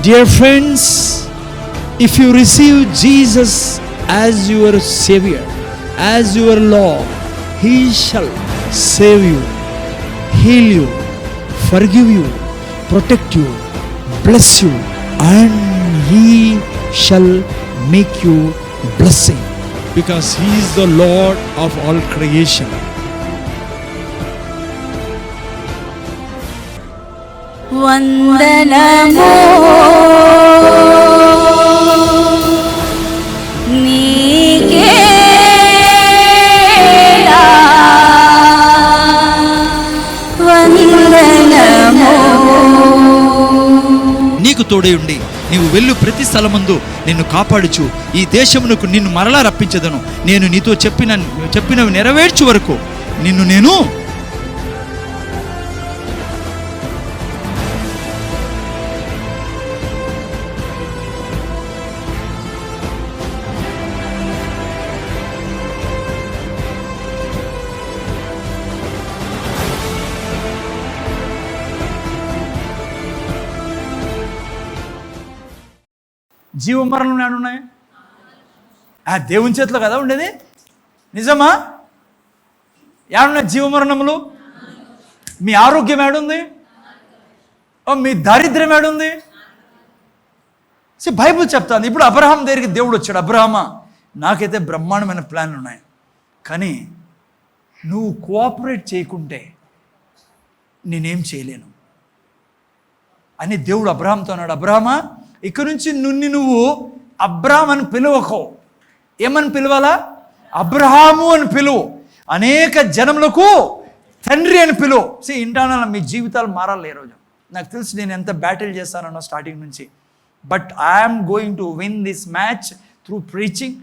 Dear friends, if you receive Jesus as your Savior, as your Lord, He shall save you, heal you, forgive you, protect you, bless you, and He shall make you blessing, because He is the Lord of all creation. వందనము నీకేలా వందనము. నీకు తోడై ఉండి నీవు వెళ్ళు ప్రతి స్థలమందు నిన్ను కాపాడుచు ఈ దేశమునకు నిన్ను మరలా రప్పించదను. నేను నీతో చెప్పినవి నెరవేర్చు వరకు నిన్ను నేను జీవమరణం ఏడున్నాయి? దేవుని చేతిలో కదా ఉండేది. నిజమా? ఏడున్నాయి జీవమరణములు? మీ ఆరోగ్యం ఏడుంది? మీ దారిద్ర్యం ఏడుంది? బైబిల్ చెప్తాను. ఇప్పుడు అబ్రహాం దగ్గరికి దేవుడు వచ్చాడు. అబ్రహామా, నాకైతే బ్రహ్మాండమైన ప్లాన్లు ఉన్నాయి, కానీ నువ్వు కోఆపరేట్ చేయకుంటే నేనేం చేయలేను అని దేవుడు అబ్రహాంతో అన్నాడు. అబ్రహామా, ఇక్కడి నుంచి నువ్వు అబ్రాహాం అని పిలువకో. ఏమని పిలవాలా? అబ్రహాము అని పిలువు. అనేక జనములకు తండ్రి అని పిలువు. ఇంటర్నల్ మీ జీవితాలు మారాలి. ఈ రోజు నాకు తెలుసు నేను ఎంత బ్యాటిల్ చేస్తానో స్టార్టింగ్ నుంచి, but I'm going to win this match through preaching.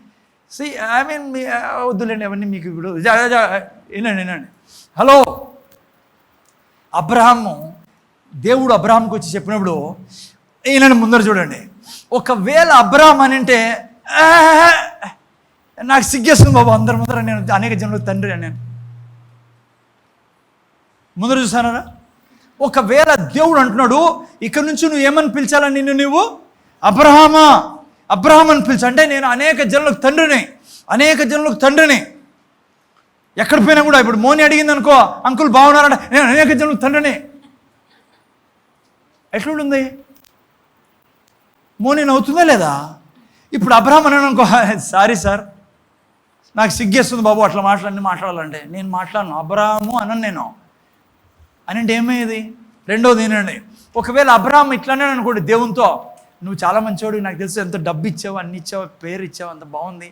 వద్దులేండి అవన్నీ మీకు ఇప్పుడు వినండి. హలో, అబ్రహాము, దేవుడు అబ్రహాంకి వచ్చి చెప్పినప్పుడు ఈయనని ముందర చూడండి. ఒకవేళ అబ్రహాం అని అంటే నాకు సిగ్గేస్తుంది బాబు, అందరి ముందర నేను అనేక జనులకు తండ్రి అని నేను ముందర చూసానా? ఒకవేళ దేవుడు అంటున్నాడు ఇక్కడ నుంచి నువ్వు ఏమని పిలిచాలని నిన్ను నువ్వు అబ్రహామా, అబ్రహాం అని పిలిచా అంటే నేను అనేక జనులకు తండ్రిని, అనేక జనులకు తండ్రిని. ఎక్కడ పోయినా కూడా ఇప్పుడు మోని అడిగింది అనుకో, అంకుల్ బాగున్నారంట, నేను అనేక జనులకు తండ్రిని. ఎట్లుంటుంది? మోని నవ్వుతుందా లేదా? ఇప్పుడు అబ్రహాం అన్నాను అనుకో, సారీ సార్ నాకు సిగ్గేస్తుంది బాబు అట్లా మాట్లాడాలంటే. నేను మాట్లాడను, అబ్రహాము అనను నేను అని అంటే ఏమయ్యేది? రెండోది ఏంటండి, ఒకవేళ అబ్రహాం ఇట్లానే అనుకోండి దేవునితో, నువ్వు చాలా మంచివాడు, నాకు తెలుసు ఎంత డబ్బు ఇచ్చావు, అన్ని ఇచ్చావు, పేరు ఇచ్చావు, అంత బాగుంది,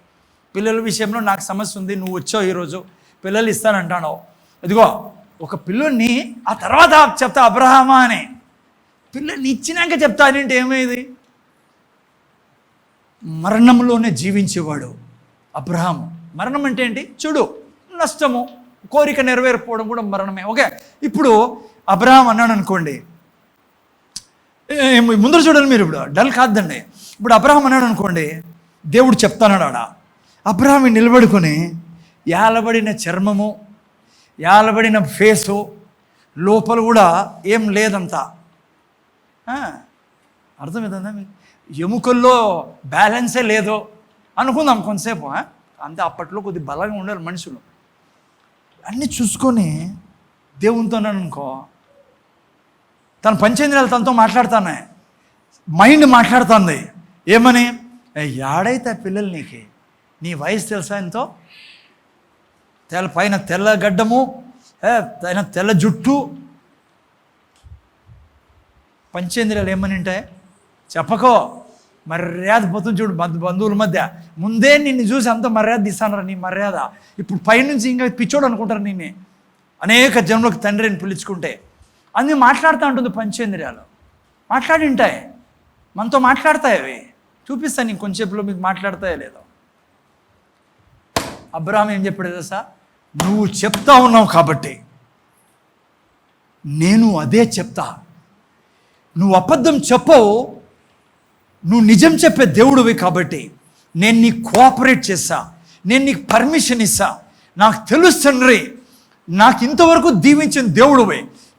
పిల్లల విషయంలో నాకు సమస్య ఉంది, నువ్వు వచ్చావు ఈరోజు పిల్లలు ఇస్తానంటాను. ఇదిగో ఒక పిల్లల్ని ఆ తర్వాత చెప్తా అబ్రహామా అని, పిల్లల్ని ఇచ్చినాక చెప్తా అని అంటే ఏమయ్యేది? మరణంలోనే జీవించేవాడు అబ్రహాము. మరణం అంటే ఏంటి? చూడు, నష్టము, కోరిక నెరవేరకపోవడం కూడా మరణమే. ఓకే, ఇప్పుడు అబ్రహాం అన్నాడు అనుకోండి, ముందర చూడండి మీరు, ఇప్పుడు డల్ కాదండి. ఇప్పుడు అబ్రహాం అన్నాడు అనుకోండి, దేవుడు చెప్తాన్నాడు ఆడ. అబ్రహాం నిలబడుకొని యాలబడిన చర్మము, యాలబడిన ఫేసు, లోపల కూడా ఏం లేదంతా. అర్థమవుతుందా మీకు? ఎముకల్లో బ్యాలెన్సే లేదు అనుకుందాం కొంతసేపు. అంతే, అప్పట్లో కొద్ది బలంగా ఉండాలి మనుషులు. అన్నీ చూసుకొని దేవునితో అనుకో, తన పంచేంద్రియాలు తనతో మాట్లాడుతున్నాయి, మైండ్ మాట్లాడుతుంది. ఏమని? ఏడైతే పిల్లలు నీకు, నీ వయసు తెలుసా ఎంతో? పైన తెల్ల గడ్డము, పైన తెల్ల జుట్టు. పంచేంద్రియాలు ఏమని ఉంటాయి చెప్పకో. మర్యాద పోతుంది చూడు బంధువుల మధ్య. ముందే నిన్ను చూసి అంత మర్యాద ఇస్తానరా, నీ మర్యాద. ఇప్పుడు పైనుంచి ఇంకా పిచ్చోడు అనుకుంటారు నిన్నే, అనేక జన్మలకు తండ్రిని పిలుచుకుంటే. అన్నీ మాట్లాడుతూ ఉంటుంది పంచేంద్రియాలు, మాట్లాడి ఉంటాయి, మనతో మాట్లాడతాయి అవి. చూపిస్తాను నీకు కొంచెంసేపులో, మీకు మాట్లాడతాయో లేదో. అబ్రహాం ఏం చెప్పాడు తెలుసా? నువ్వు చెప్తా ఉన్నావు కాబట్టి నేను అదే చెప్తా. నువ్వు అబద్ధం చెప్పవు, నువ్వు నిజం చెప్పే దేవుడివి కాబట్టి నేను నీకు కోఆపరేట్ చేస్తా, నేను నీకు పర్మిషన్ ఇస్తా. నాకు తెలుసు తండ్రి, నాకు ఇంతవరకు దీవించిన దేవుడివి.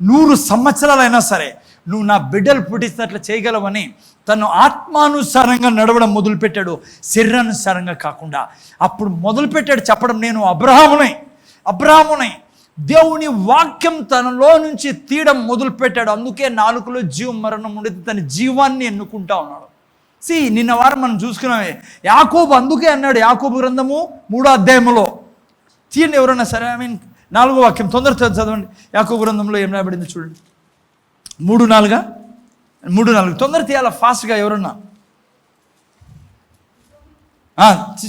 100 సంవత్సరాలైనా సరే, నువ్వు నా బిడ్డలు పుట్టించినట్లు చేయగలవని తను ఆత్మానుసారంగా నడవడం మొదలుపెట్టాడు, శరీరానుసారంగా కాకుండా. అప్పుడు మొదలుపెట్టాడు చెప్పడం, నేను అబ్రహామునై. దేవుని వాక్యం తనలో నుంచి తీయడం మొదలుపెట్టాడు. అందుకే నాలుకలో జీవం మరణం ఉండేది, తన జీవాన్ని ఎన్నుకుంటా ఉన్నాడు. నిన్న వారం మనం చూసుకున్నామే, యాకోబు అందుకే అన్నాడు, యాకోబు గ్రంథము 3వ అధ్యాయంలో తీయండి ఎవరన్నా సరే, 4వ వాక్యం తొందరగా చదవండి. యాకోబు గ్రంథంలో ఏం రాబడింది చూడండి, 3:4 తొందర తీయాల ఫాస్ట్గా ఎవరన్నా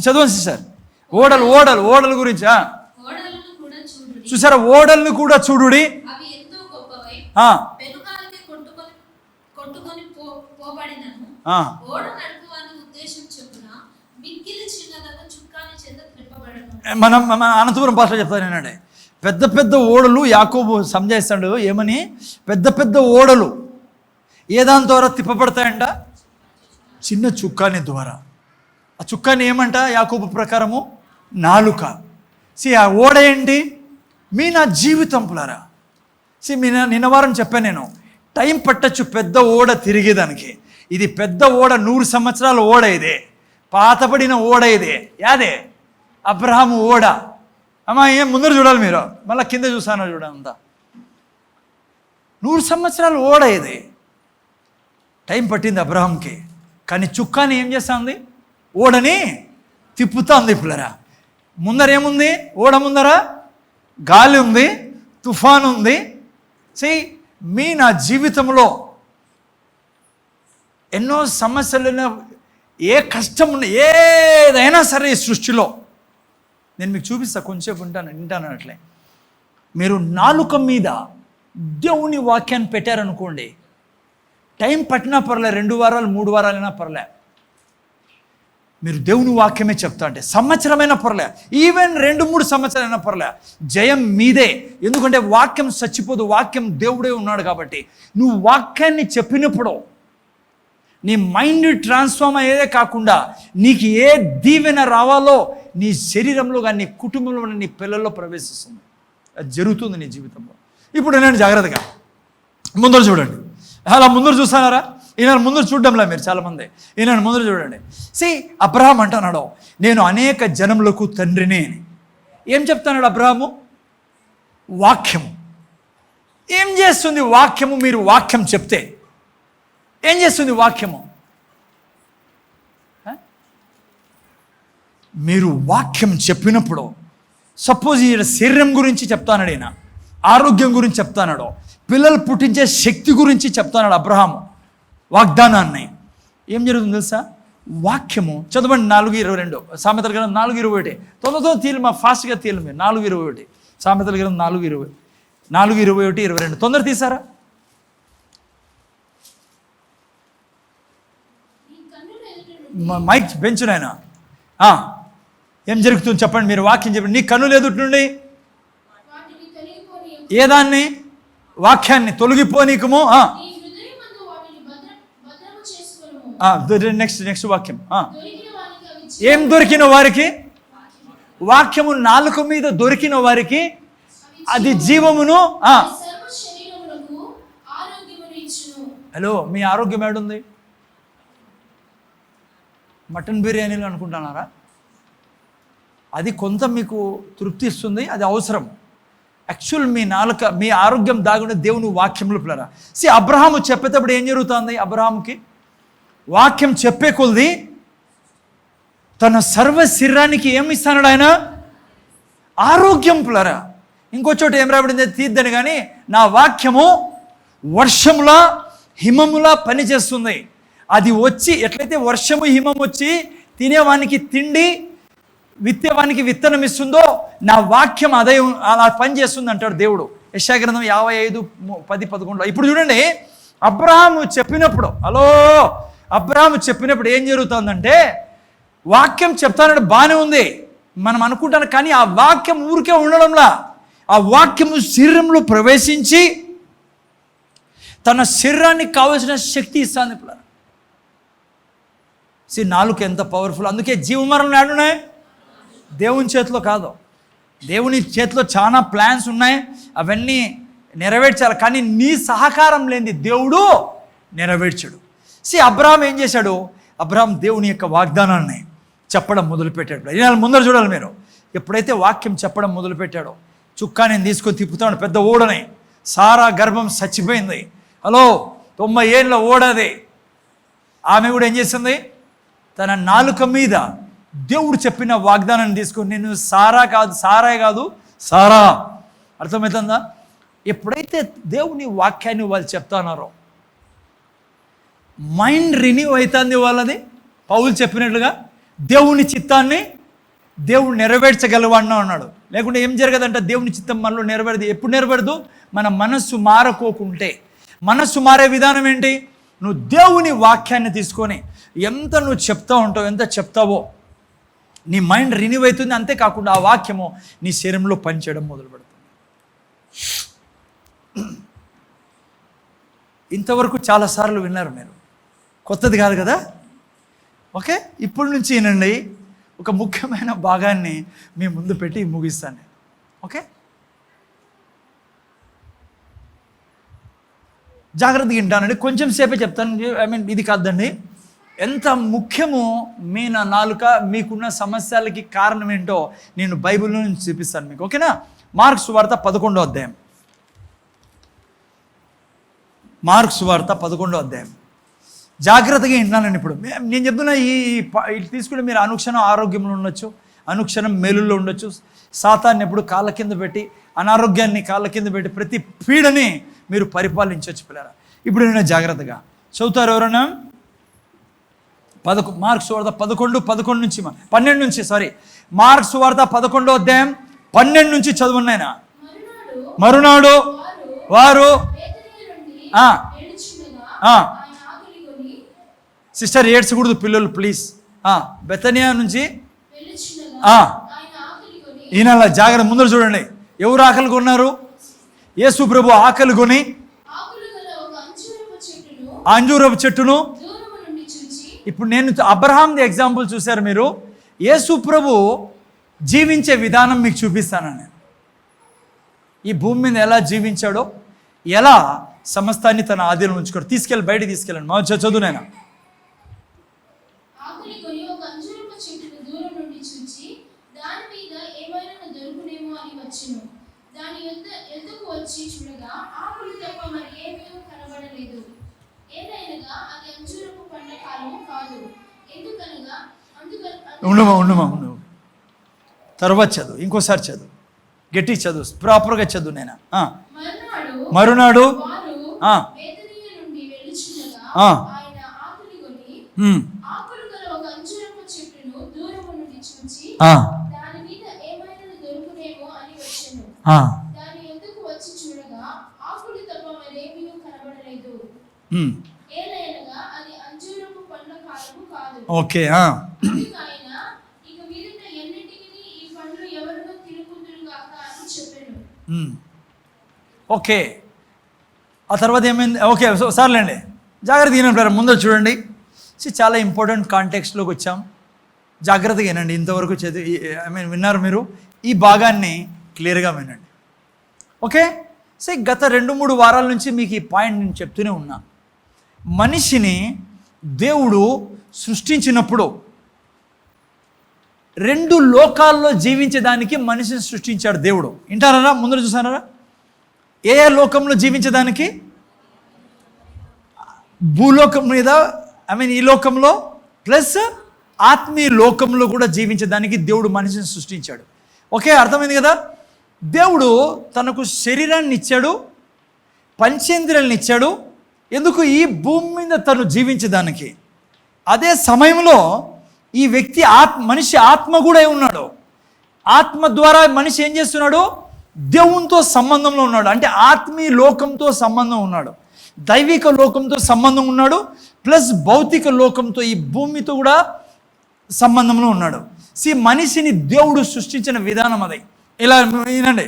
చదవండి సార్. ఓడలు గురించి చూసారా, ఓడలను కూడా చూడుడి, మనం అనంతపురం భాషలో చెప్తాను నేనండి. పెద్ద పెద్ద ఓడలు యాకోబు సంజయిస్తాడు ఏమని, పెద్ద పెద్ద ఓడలు ఏ దాని ద్వారా తిప్పబడతాయంట, చిన్న చుక్కాని ద్వారా. ఆ చుక్కాని ఏమంట యాకోబు ప్రకారము, నాలుక. ఆ ఓడ ఏంటి, నా జీవితం పులారా. నిన్న వారం చెప్పాను నేను, టైం పట్టచ్చు పెద్ద ఓడ తిరిగేదానికి. ఇది పెద్ద ఓడ, 100 సంవత్సరాల ఓడ, ఇదే పాతపడిన ఓడ, ఇదే యాదే అబ్రహాము ఓడ. అమ్మా ఏం ముందర చూడాలి మీరు, మళ్ళీ కింద చూసాను చూడాలి అంతా. 100 సంవత్సరాల ఓడ ఇది, టైం పట్టింది అబ్రహాంకి. కానీ చుక్కాని ఏం చేస్తుంది, ఓడని తిప్పుతుంది పులరా. ముందర ఏముంది, ఓడ ముందర గాలి ఉంది, తుఫాను ఉంది. నా జీవితంలో ఎన్నో సమస్యలు, ఏ కష్టం ఉన్న, ఏదైనా సరే ఈ సృష్టిలో నేను మీకు చూపిస్తా, కొంచెంసేపు వింటాను అట్లే. మీరు నాలుక మీద దేవుని వాక్యాన్ని పెట్టారనుకోండి, టైం పట్టినా పర్లే, 2 వారాలు 3 వారాలైనా పర్లే, మీరు దేవుని వాక్యమే చెప్తా అంటే సంవత్సరమైనా పర్లే, ఈవెన్ 2-3 సంవత్సరాలైనా పర్లే, జయం మీదే. ఎందుకంటే వాక్యం చచ్చిపోదు, వాక్యం దేవుడే ఉన్నాడు కాబట్టి. నువ్వు వాక్యాన్ని చెప్పినప్పుడు నీ మైండ్ ట్రాన్స్ఫార్మ్ అయ్యేదే కాకుండా నీకు ఏ దీవెన రావాలో నీ శరీరంలో కానీ, నీ కుటుంబంలో కానీ, నీ పిల్లల్లో ప్రవేశిస్తుంది. అది జరుగుతుంది నీ జీవితంలో. ఇప్పుడు నేను జాగ్రత్తగా ముందర చూడండి, అలా ముందర చూస్తానారా, ఈయన ముందర చూడడంలా మీరు చాలామంది, ఈయన ముందర చూడండి. అబ్రహాం అంటున్నాడు, నేను అనేక జనములకు తండ్రిని అని. ఏం చెప్తున్నాడు అబ్రహాము, వాక్యము. ఏం చేస్తుంది వాక్యము, మీరు వాక్యం చెప్తే ఏం చేస్తుంది వాక్యము, మీరు వాక్యం చెప్పినప్పుడు, సపోజ్ ఈయన శరీరం గురించి చెప్తానాడు, ఈయన ఆరోగ్యం గురించి చెప్తానాడు, పిల్లలు పుట్టించే శక్తి గురించి చెప్తానాడు అబ్రహాము, వాగ్దానాన్ని. ఏం జరుగుతుంది తెలుసా, వాక్యము చదవండి. 4:22 సామెతల గ్రంథం 4:21. తొందరతో తీలు, మా ఫాస్ట్గా తీలు మీరు. 4:21 సామెతల గ్రంథం 4:21-22 తొందర తీసారా. మైక్ బెంచునైనా ఏం జరుగుతుంది చెప్పండి, మీరు వాక్యం చెప్పండి. నీ కన్నులు ఎదుటి నుండి ఏదాన్ని, వాక్యాన్ని తొలగిపోనీకము. నెక్స్ట్ వాక్యం, ఏం దొరికిన వారికి, వాక్యము నాలుక మీద దొరికిన వారికి అది జీవమును. హలో, మీ ఆరోగ్యం ఏడుంది, మటన్ బిర్యానీలు అనుకుంటున్నారా? అది కొంత మీకు తృప్తి ఇస్తుంది, అది అవసరం. యాక్చువల్ మీ నాలుక, మీ ఆరోగ్యం దాగుండే దేవుని వాక్యంలో పిల్లరా. అబ్రహాము చెప్పేటప్పుడు ఏం జరుగుతుంది, అబ్రహాముకి వాక్యం చెప్పే కొలది తన సర్వ శరీరానికి ఏమి ఇస్తాడు ఆయన, ఆరోగ్యం పిల్లరా. ఇంకో చోట ఏం రాబడింది తీద్దని, కానీ నా వాక్యము వర్షములా హిమములా పనిచేస్తుంది. అది వచ్చి ఎట్లయితే వర్షము హిమం వచ్చి తినేవానికి తిండి, విత్తేవానికి విత్తనం ఇస్తుందో, నా వాక్యం అదే అలా పనిచేస్తుంది అంటాడు దేవుడు. యెషయా గ్రంథం 55:10-11. ఇప్పుడు చూడండి, అబ్రహాము చెప్పినప్పుడు, అబ్రహాము చెప్పినప్పుడు ఏం జరుగుతుందంటే, వాక్యం చెప్తానని బాగానే ఉంది మనం అనుకుంటాను, కానీ ఆ వాక్యం ఊరికే ఉండడంలా, ఆ వాక్యము శరీరంలో ప్రవేశించి తన శరీరానికి కావలసిన శక్తి ఇస్తుంది. నాలుక ఎంత పవర్ఫుల్. అందుకే జీవమరణం ఏడున్నాయి, దేవుని చేతిలో కాదు. దేవుని చేతిలో చాలా ప్లాన్స్ ఉన్నాయి, అవన్నీ నెరవేర్చాలి, కానీ నీ సహకారం లేనిది దేవుడు నెరవేర్చడు. అబ్రహాం ఏం చేశాడు? అబ్రహాం దేవుని యొక్క వాగ్దానాన్ని చెప్పడం మొదలుపెట్టాడు. ఈనాడు ముందర చూడాలి మీరు, ఎప్పుడైతే వాక్యం చెప్పడం మొదలుపెట్టాడో చుక్కా నేను తీసుకొని తిప్పుతాడు పెద్ద ఓడని. సారా గర్భం చచ్చిపోయింది. హలో, 90 ఏళ్ళ ఓడది. ఆమె కూడా ఏం చేసింది? తన నాలుక మీద దేవుడు చెప్పిన వాగ్దానాన్ని తీసుకొని, నేను సారా కాదు సారా. అర్థమవుతుందా? ఎప్పుడైతే దేవుని వాక్యాన్ని వాళ్ళు చెప్తున్నారో మైండ్ రిన్యూ అవుతుంది వాళ్ళది. పౌలు చెప్పినట్లుగా దేవుని చిత్తాన్ని దేవుడు నెరవేర్చగలవాడినా అన్నాడు. లేకుంటే ఏం జరగదంట, దేవుని చిత్తం మనలో నెరవేరదు. ఎప్పుడు నెరవేరదు? మన మనస్సు మారకోకుంటే. మనస్సు మారే విధానం ఏంటి? నువ్వు దేవుని వాక్యాన్ని తీసుకొని ఎంత నువ్వు చెప్తా ఉంటావు, ఎంత చెప్తావో నీ మైండ్ రిన్యూ అవుతుంది. అంతేకాకుండా ఆ వాక్యము నీ శరీరంలో పనిచేయడం మొదలు పెడుతుంది. ఇంతవరకు చాలాసార్లు విన్నారు మీరు, కొత్తది కాదు కదా. ఓకే, ఇప్పటి నుంచి వినండి. ఒక ముఖ్యమైన భాగాన్ని మీ ముందు పెట్టి ముగిస్తాను నేను. ఓకే, జాగ్రత్తగా వింటానండి. కొంచెం సేపే చెప్తాను. ఇది కాదండి, ఎంత ముఖ్యమో మీ నా నాలుక మీకున్న సమస్యలకి కారణం ఏంటో నేను బైబిల్ నుంచి చూపిస్తాను మీకు. ఓకేనా? మార్కు సువార్త 11వ అధ్యాయం. మార్కు సువార్త 11వ అధ్యాయం. జాగ్రత్తగా వింటున్నానండి. ఇప్పుడు నేను చెప్తున్నా, ఈ తీసుకుంటే మీరు అనుక్షణం ఆరోగ్యంలో ఉండొచ్చు, అనుక్షణం మేలుల్లో ఉండొచ్చు. సాతాన్ని ఎప్పుడు కాళ్ళ కింద పెట్టి, అనారోగ్యాన్ని కాళ్ళ కింద పెట్టి, ప్రతి పీడని మీరు పరిపాలించవచ్చు పిల్లరా. ఇప్పుడు నేను జాగ్రత్తగా చదువుతారు ఎవరైనా? మార్కు సువార్త 11 నుంచి 12 నుంచి మార్కు సువార్త 11వ అధ్యాయం 12 నుంచి చదువున్నాయన. మరునాడు వారు సిస్టర్ ఏడ్చకూడదు పిల్లలు ప్లీజ్. బెతనియా నుంచి ఈయన జాగ్రత్త ముందర చూడండి. ఎవరు ఆకలి కొన్నారు? యేసు ప్రభు ఆకలి కొని అంజూరపు చెట్టును. ఇప్పుడు నేను అబ్రహాంది ఎగ్జాంపుల్ చూశారు మీరు. యేసు ప్రభు జీవించే విధానం మీకు చూపిస్తాను నేను. ఈ భూమి మీద ఎలా జీవించాడో, ఎలా సమస్తాన్ని తన ఆధీనంలో ఉంచుకోడు. తీసుకెళ్ళి బయటికి తీసుకెళ్ళండి. మా చదువు నేను. ఉండమా తర్వాత చదువు, ఇంకోసారి చదువు, గట్టి చదువు, ప్రాపర్గా చదువు నేను. మరునాడు ఓకే. ఓకే, ఆ తర్వాత ఏమైంది? ఓకే సర్లేండి, జాగ్రత్తగా వినండి. ముందర చూడండి. చాలా ఇంపార్టెంట్ కాంటెక్స్ట్లోకి వచ్చాం. జాగ్రత్తగా వినండి. ఇంతవరకు విన్నారు మీరు. ఈ భాగాన్ని క్లియర్గా వినండి. ఓకే. గత 2-3 వారాల నుంచి మీకు ఈ పాయింట్ నేను చెప్తూనే ఉన్నా. మనిషిని దేవుడు సృష్టించినప్పుడు 2 లోకాల్లో జీవించేదానికి మనిషిని సృష్టించాడు దేవుడు. వింటారా? ముందర చూసారా? ఏ లోకంలో జీవించేదానికి? భూలోకం మీద, ఈ లోకంలో ప్లస్ ఆత్మీయ లోకంలో కూడా జీవించేదానికి దేవుడు మనిషిని సృష్టించాడు. ఓకే, అర్థమైంది కదా? దేవుడు తనకు శరీరాన్ని ఇచ్చాడు, పంచేంద్రియాలను ఇచ్చాడు. ఎందుకు? ఈ భూమి మీద తను జీవించేదానికి. అదే సమయంలో ఈ వ్యక్తి మనిషి ఆత్మ కూడా ఉన్నాడు. ఆత్మ ద్వారా మనిషి ఏం చేస్తున్నాడు? దేవునితో సంబంధంలో ఉన్నాడు. అంటే ఆత్మీయ లోకంతో సంబంధం ఉన్నాడు, దైవిక లోకంతో సంబంధం ఉన్నాడు, ప్లస్ భౌతిక లోకంతో ఈ భూమితో కూడా సంబంధంలో ఉన్నాడు. మనిషిని దేవుడు సృష్టించిన విధానం అది. ఇలా వినండి,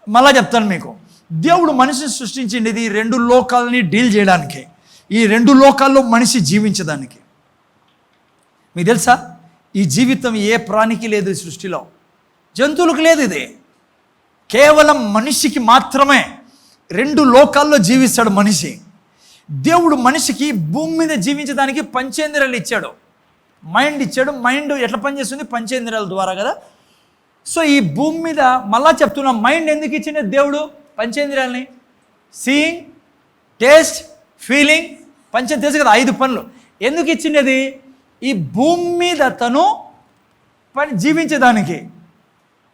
మళ్ళా చెప్తాను మీకు. దేవుడు మనిషిని సృష్టించింది 2 లోకాలని డీల్ చేయడానికి, ఈ 2 లోకాల్లో మనిషి జీవించడానికి. మీకు తెలుసా, ఈ జీవితం ఏ ప్రాణికి లేదు ఈ సృష్టిలో, జంతువులకు లేదు. ఇది కేవలం మనిషికి మాత్రమే రెండు లోకాల్లో జీవిస్తాడు మనిషి. దేవుడు మనిషికి భూమి మీద జీవించడానికి పంచేంద్రియాలు ఇచ్చాడు, మైండ్ ఇచ్చాడు. మైండ్ ఎట్లా పనిచేస్తుంది? పంచేంద్రియాల ద్వారా కదా. సో ఈ భూమి మీద మళ్ళా చెప్తున్నా, మైండ్ ఎందుకు ఇచ్చిండే దేవుడు పంచేంద్రియాలని? సీయింగ్, టేస్ట్, ఫీలింగ్, తెలుసు కదా, 5 పనులు. ఎందుకు ఇచ్చిండేది? ఈ భూమి మీద తను జీవించేదానికి.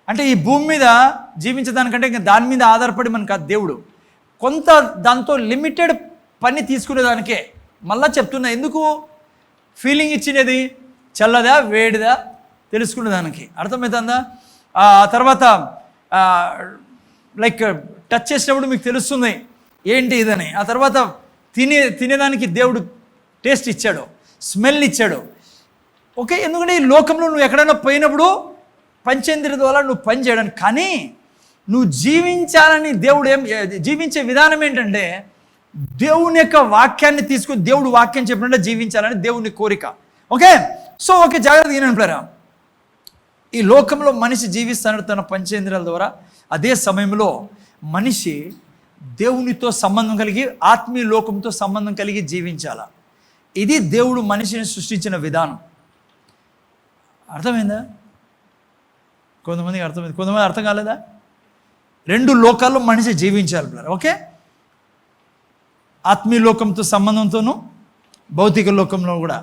అంటే ఈ భూమి మీద జీవించేదానికంటే ఇంకా దాని మీద ఆధారపడి మనకు కాదు దేవుడు, కొంత దాంతో లిమిటెడ్ పని తీసుకునేదానికే. మళ్ళా చెప్తున్నా, ఎందుకు ఫీలింగ్ ఇచ్చినది? చల్లదా వేడిదా తెలుసుకునేదానికి. అర్థమవుతుందా? ఆ తర్వాత లైక్ టచ్ చేసినప్పుడు మీకు తెలుస్తుంది ఏంటి ఇదని. ఆ తర్వాత తినేదానికి దేవుడు టేస్ట్ ఇచ్చాడు, స్మెల్ ఇచ్చాడు. ఓకే, ఎందుకంటే ఈ లోకంలో నువ్వు ఎక్కడైనా పోయినప్పుడు పంచేంద్రియ ద్వారా నువ్వు పని చేయడానికి. కానీ నువ్వు జీవించాలని దేవుడు జీవించే విధానం ఏంటంటే, దేవుని యొక్క వాక్యాన్ని తీసుకుని, దేవుడు వాక్యం చెప్పినట్టు జీవించాలని దేవుని కోరిక. ఓకే, సో ఓకే, జాగ్రత్త వినండి. ఈ లోకంలో మనిషి జీవిస్తాడు తన పంచేంద్రియాల ద్వారా. అదే సమయంలో మనిషి దేవునితో సంబంధం కలిగి, ఆత్మీయ లోకంతో సంబంధం కలిగి జీవించాల. ఇది దేవుడు మనిషిని సృష్టించిన విధానం. అర్థమైందా? కొంతమందికి అర్థమైంది, కొంతమంది అర్థం కాలేదా? రెండు లోకాల్లో మనిషి జీవించాలి బ్రదర్. ఓకే, ఆత్మీయ లోకంతో సంబంధంతోనూ భౌతిక లోకంలో కూడా.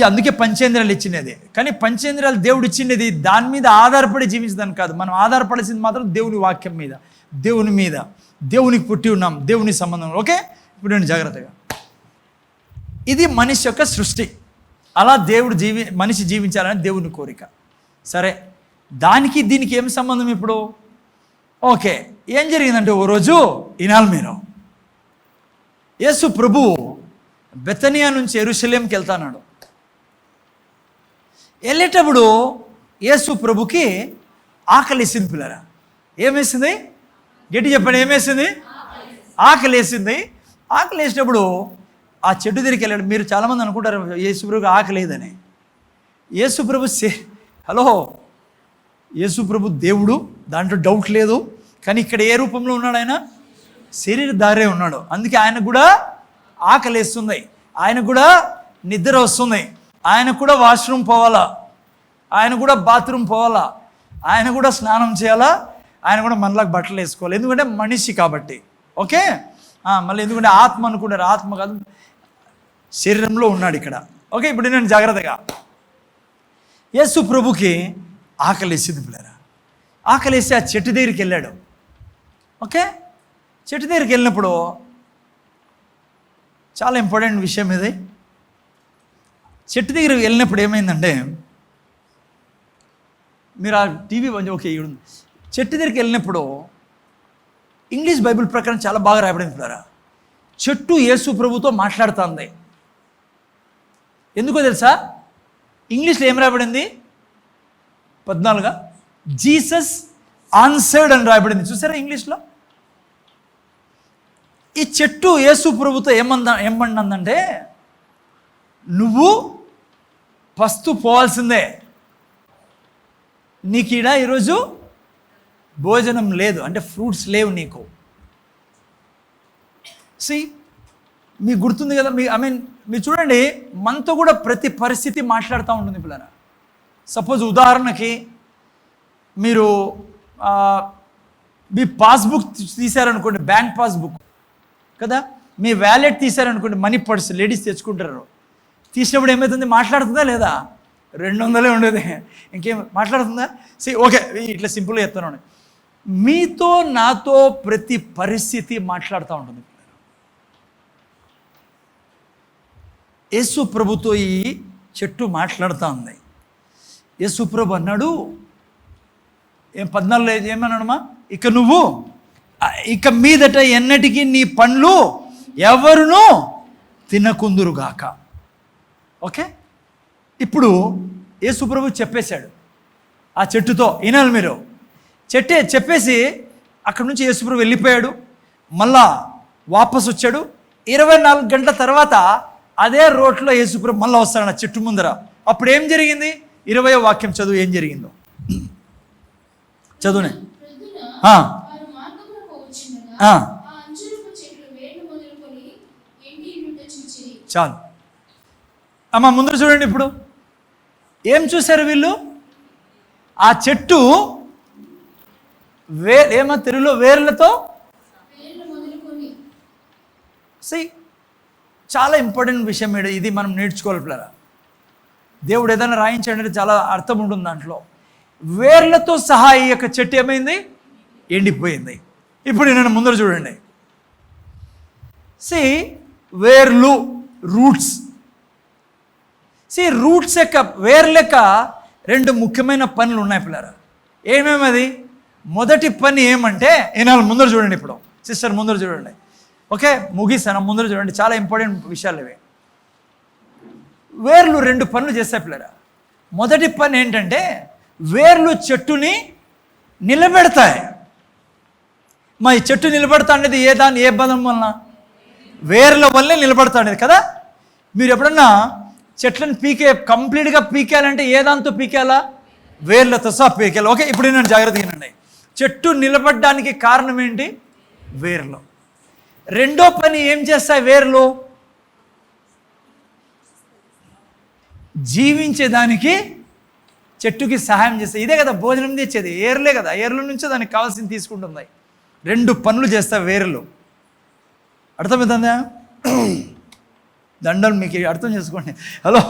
అందుకే పంచేంద్రియాలు ఇచ్చినది. కానీ పంచేంద్రియాలు దేవుడు ఇచ్చినది దాని మీద ఆధారపడి జీవించడానికి కాదు. మనం ఆధారపడాల్సింది మాత్రం దేవుని వాక్యం మీద, దేవుని మీద. దేవునికి పుట్టి ఉన్నాం, దేవుని సంబంధం. ఓకే, ఇప్పుడు నేను జాగ్రత్తగా, ఇది మనిషి యొక్క సృష్టి. అలా దేవుడు మనిషి జీవించాలని దేవుని కోరిక. సరే, దానికి దీనికి ఏం సంబంధం ఇప్పుడు? ఓకే, ఏం జరిగిందంటే, ఓ రోజు ఇనాల్ మీరు యేసు ప్రభు బెతనియా నుంచి యెరూషలేంకి వెళ్తాన్నాడు. వెళ్ళేటప్పుడు యేసు ప్రభుకి ఆకలేసింది పిల్లరా. ఏమేసింది? గట్టి చెప్పండి, ఏమేసింది? ఆకలేసింది. ఆకలేసినప్పుడు ఆ చెట్టు దగ్గరికి వెళ్ళాడు. మీరు చాలామంది అనుకుంటారు యేసు ప్రభుకి ఆకలేదని. యేసు ప్రభు హలో, యేసు ప్రభు దేవుడు, దాంట్లో డౌట్ లేదు. కానీ ఇక్కడ ఏ రూపంలో ఉన్నాడు? ఆయన శరీరధారే ఉన్నాడు. అందుకే ఆయనకు కూడా ఆకలేస్తుంది, ఆయనకు కూడా నిద్ర వస్తుంది, ఆయన కూడా వాష్రూమ్ పోవాలా, ఆయన కూడా బాత్రూమ్ పోవాలా, ఆయన కూడా స్నానం చేయాలా, ఆయన కూడా మనలాగా బట్టలు వేసుకోవాలి. ఎందుకంటే మనిషి కాబట్టి. ఓకే, మళ్ళీ ఎందుకంటే ఆత్మ అనుకుంటారు, ఆత్మ కాదు, శరీరంలో ఉన్నాడు ఇక్కడ. ఓకే, ఇప్పుడు నేను జాగ్రత్తగా, యేసు ప్రభుకి ఆకలేసింది పిల్లరా. ఆకలేసి ఆ చెట్టు దగ్గరికి వెళ్ళాడు. ఓకే, చెట్టు దగ్గరికి వెళ్ళినప్పుడు చాలా ఇంపార్టెంట్ విషయం ఇది. చెట్టు దగ్గరికి వెళ్ళినప్పుడు ఏమైందంటే, మీరు ఆ టీవీ ఓకే, చెట్టు దగ్గరికి వెళ్ళినప్పుడు ఇంగ్లీష్ బైబిల్ ప్రకారం చాలా బాగా రాయబడింది పిల్లరా. చెట్టు యేసు ప్రభుతో మాట్లాడుతుంది. ఎందుకో తెలుసా? ఇంగ్లీష్లో ఏం రాయబడింది? 14 జీసస్ ఆన్సర్డ్ అని రాయబడింది. చూసారా ఇంగ్లీష్లో? ఈ చెట్టు యేసు ప్రభుతో ఏమన్నందంటే, నువ్వు ఫస్ట్ పోవాల్సిందే, నీకు ఈడ ఈరోజు భోజనం లేదు, అంటే ఫ్రూట్స్ లేవు నీకు. మీకు గుర్తుంది కదా, మీరు చూడండి, మనతో కూడా ప్రతి పరిస్థితి మాట్లాడుతూ ఉంటుంది పిల్లరా. సపోజ్ ఉదాహరణకి మీరు మీ పాస్బుక్ తీశారనుకోండి, బ్యాంక్ పాస్బుక్ కదా, మీ వ్యాలెట్ తీశారనుకోండి, మనీ పర్స్ లేడీస్ తెచ్చుకుంటారు. తీసినప్పుడు ఏమవుతుంది? మాట్లాడుతుందా లేదా? 200 ఉండేది, ఇంకేం మాట్లాడుతుందా? ఓకే, ఇట్లా సింపుల్గా చెప్తాను. మీతో నాతో ప్రతి పరిస్థితి మాట్లాడుతూ ఉంటుంది. యేసు ప్రభుతో ఈ చెట్టు మాట్లాడుతూ ఉంది. యేసు ప్రభు అన్నాడు, 14 ఏమన్నాడమ్మా? ఇక మీదట ఎన్నటికీ నీ పండ్లు ఎవరునూ తినకుందురుగాక. ఓకే, ఇప్పుడు యేసు ప్రభు చెప్పేశాడు ఆ చెట్టుతో, వినాలి మీరు. చెప్పేసి అక్కడి నుంచి యేసు ప్రభు వెళ్ళిపోయాడు. మళ్ళా వాపస్ వచ్చాడు. 24 గంటల తర్వాత అదే రోడ్లో యేసు ప్రభు మళ్ళీ వస్తాడు ఆ చెట్టు ముందర. అప్పుడు ఏం జరిగింది? 20వ వాక్యం చదువు, ఏం జరిగిందో చదువునే. చాలు అమ్మ ముందు చూడండి. ఇప్పుడు ఏం చూశారు వీళ్ళు? ఆ చెట్టు ఏమో తెలుగులో వేర్లతో చాలా ఇంపార్టెంట్ విషయం ఇది మనం నేర్చుకోవాలి పిల్లరా. దేవుడు ఏదైనా రాయించాడంటే చాలా అర్థం ఉంటుంది దాంట్లో. వేర్లతో సహా ఈ యొక్క చెట్టు ఏమైంది? ఎండిపోయింది. ఇప్పుడు నేను ముందర చూడండి. వేర్లు, రూట్స్. రూట్స్ యొక్క వేర్ల యొక్క 2 ముఖ్యమైన పనులు ఉన్నాయి పిల్లరా. ఏమేమది? మొదటి పని ఏమంటే ఈనాలు ముందర చూడండి. ఇప్పుడు సిస్టర్ ముందర చూడండి. ఓకే, ముగిస్తాను. ముందర చూడండి, చాలా ఇంపార్టెంట్ విషయాలు ఇవి. వేర్లు 2 పనులు చేస్తాయి పిల్లరా. మొదటి పని ఏంటంటే వేర్లు చెట్టుని నిలబెడతాయి. ఈ చెట్టు నిలబడతా అనేది ఏ బలం వలన? వేర్ల వల్లే నిలబడతా అనేది కదా. మీరు ఎప్పుడన్నా చెట్లను కంప్లీట్గా పీకేయాలంటే ఏ దాంతో పీకేయాలా? వేర్లతో సహా పీకేయాలి. ఓకే, ఇప్పుడు నేను జాగ్రత్తగా వినండి. చెట్టు నిలబడడానికి కారణం ఏంటి? వేర్లు. రెండో పని ఏం చేస్తాయి వేర్లు? జీవించేదానికి చెట్టుకి సహాయం చేస్తాయి. ఇదే కదా భోజనం తెచ్చేది, ఏర్లే కదా. ఏర్ల నుంచే దానికి కావాల్సింది తీసుకుంటుంది. 2 పనులు చేస్తాయి వేర్లు. అర్థమవుతుందా? దండలు మీకు అర్థం చేసుకోండి. హలో,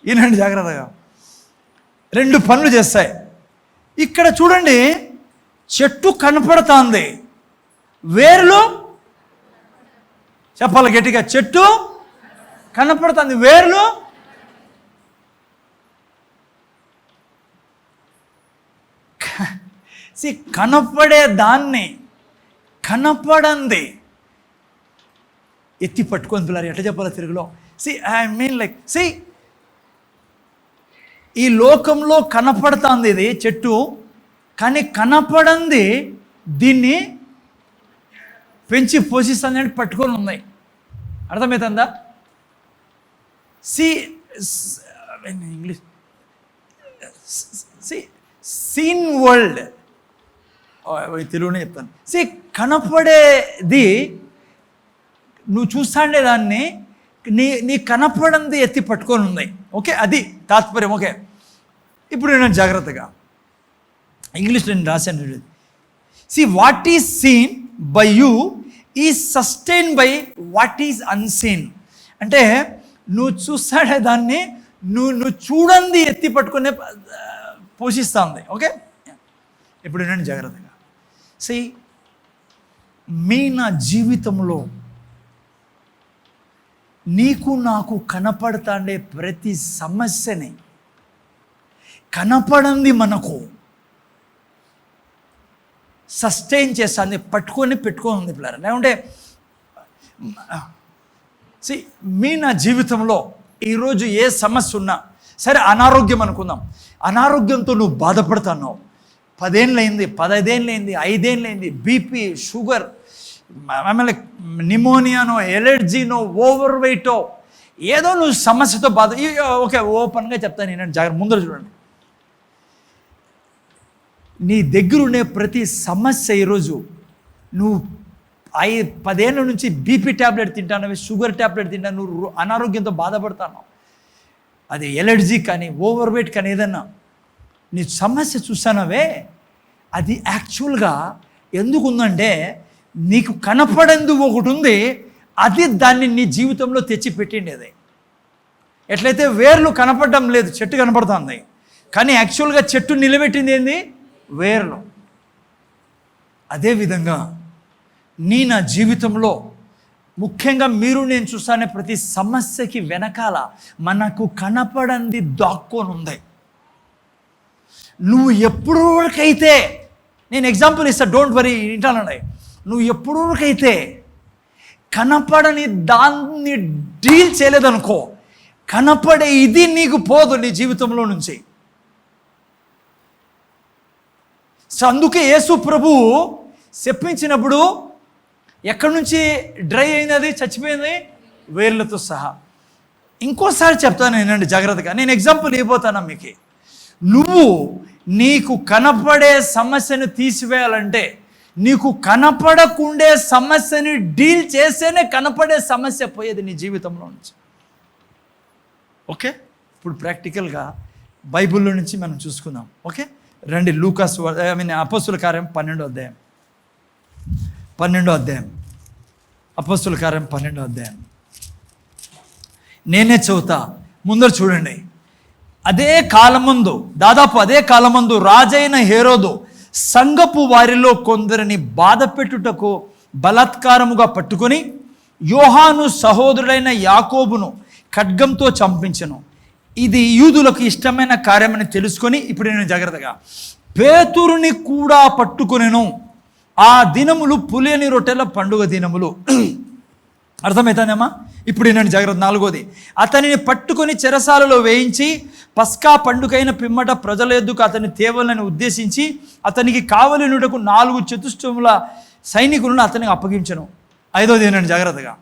ఈనండి జాగ్రత్తగా. 2 పనులు చేస్తాయి. ఇక్కడ చూడండి, చెట్టు కనపడుతుంది, వేర్లు చెప్పాలి గట్టిగా. చెట్టు కనపడుతుంది, వేర్లు కనపడే దాన్ని కనపడంది ఎత్తి పట్టుకొని పిల్లలు ఎట్లా చెప్పాలి తెలుగులో? ఐ మీన్ లైక్ ఈ లోకంలో కనపడుతుంది ఇది చెట్టు, కానీ కనపడంది దీన్ని పెంచి పోషిస్తుంది అంటే పట్టుకొని ఉన్నాయి. అర్థమవుతుందా? ఇంగ్లీష్ సీన్ వరల్డ్, తెలుగునే చెప్తాను. కనపడేది నువ్వు చూస్తాండే దాన్ని నీ కనపడంది ఎత్తి పట్టుకొని ఉన్నాయి. ఓకే, అది తాత్పర్యం. ఓకే, ఇప్పుడు నేను జాగ్రత్తగా ఇంగ్లీష్లో నేను రాశాను. What is seen by you is sustain by what is unseen. అంటే నువ్వు చూస్తాడే దాన్ని నువ్వు చూడండి ఎత్తి పట్టుకునే పోషిస్తూ ఉంది. ఓకే, ఇప్పుడు నేను జాగ్రత్తగా నా జీవితంలో నీకు నాకు కనపడతాండే ప్రతి సమస్యని కనపడంది మనకు సస్టైన్ చేస్తుంది, పెట్టుకోండి పిల్లలు. లేకుంటే నా జీవితంలో ఈరోజు ఏ సమస్య ఉన్నా సరే, అనారోగ్యం అనుకుందాం. అనారోగ్యంతో నువ్వు బాధపడుతున్నావు, 10 ఏళ్ళైంది, 15 ఏళ్ళైంది, 5 ఏళ్ళైంది, బీపీ, షుగర్, ఆమె నిమోనియానో, ఎలర్జీనో, ఓవర్ వెయిటో, ఏదో నువ్వు సమస్యతో బాధ. ఓకే, ఓపెన్గా చెప్తాను నేను, జాగ్రత్త ముందర చూడండి. నీ దగ్గర ఉండే ప్రతి సమస్య ఈరోజు నువ్వు 10 ఏళ్ళ నుంచి బీపీ ట్యాబ్లెట్ తింటాను, షుగర్ ట్యాబ్లెట్ తింటాను, నువ్వు అనారోగ్యంతో బాధపడతాను. అది ఎలర్జీ కానీ, ఓవర్ వెయిట్ కానీ, ఏదన్నా నీ సమస్య చూసానవే, అది యాక్చువల్గా ఎందుకు ఉందంటే నీకు కనపడేందు ఒకటి ఉంది, అది దాన్ని నీ జీవితంలో తెచ్చి పెట్టిండేది. ఎట్లయితే వేర్లు కనపడడం లేదు, చెట్టు కనపడుతుంది, కానీ యాక్చువల్గా చెట్టు నిలబెట్టింది ఏంది? వేర్లు. అదేవిధంగా నా జీవితంలో ముఖ్యంగా నేను చూస్తానే ప్రతి సమస్యకి వెనకాల మనకు కనపడంది దాక్కొని ఉంది. నువ్వు ఎప్పుడైతే, నేను ఎగ్జాంపుల్ ఇస్తా, డోంట్ వరీ, వింటానండి. నువ్వు ఎప్పుడైతే కనపడని దాన్ని డీల్ చేయలేదనుకో, కనపడే ఇది నీకు పోదు నీ జీవితంలో నుంచి. అందుకే యేసు ప్రభు చెప్పించినప్పుడు ఎక్కడి నుంచి డ్రై అయింది, అది చచ్చిపోయింది, వేర్లతో సహా. ఇంకోసారి చెప్తాను నేనండి జాగ్రత్తగా, నేను ఎగ్జాంపుల్ ఇవ్వబోతాను మీకు. నీకు కనపడే సమస్యను తీసివేయాలంటే నీకు కనపడకుండే సమస్యని డీల్ చేస్తేనే కనపడే సమస్య పోయేది నీ జీవితంలో నుంచి. ఓకే, ఇప్పుడు ప్రాక్టికల్గా బైబిల్లో నుంచి మనం చూసుకుందాం. ఓకే, రండి లూకాస్ అపోస్తుల కార్యం 12వ అధ్యాయం. అపోస్తుల కార్యం 12వ అధ్యాయం. నేనే చదువుతా, ముందర చూడండి. దాదాపు అదే కాలమందు రాజైన హేరోదు సంఘపు వారిలో కొందరిని బాధ పెట్టుటకు బలాత్కారముగా పట్టుకొని యోహాను సహోదరుడైన యాకోబును ఖడ్గంతో చంపించెను. ఇది యూదులకు ఇష్టమైన కార్యమని తెలుసుకొని, ఇప్పుడు నేను జాగ్రత్తగా, పేతురుని కూడా పట్టుకొనెను. ఆ దినములు పులియని రొట్టెల పండుగ దినములు. అర్థమవుతుందేమా? ఇప్పుడు నేను జాగ్రత్త. 4వది, అతనిని పట్టుకొని చెరసాలలో వేయించి పస్కా పండుగైన పిమ్మట ప్రజల ఎద్దుకు అతని తేవలని ఉద్దేశించి అతనికి కావలినుటకు 4 చతుష్టముల సైనికులను అతనికి అప్పగించను. 5వది నేను జాగ్రత్తగా,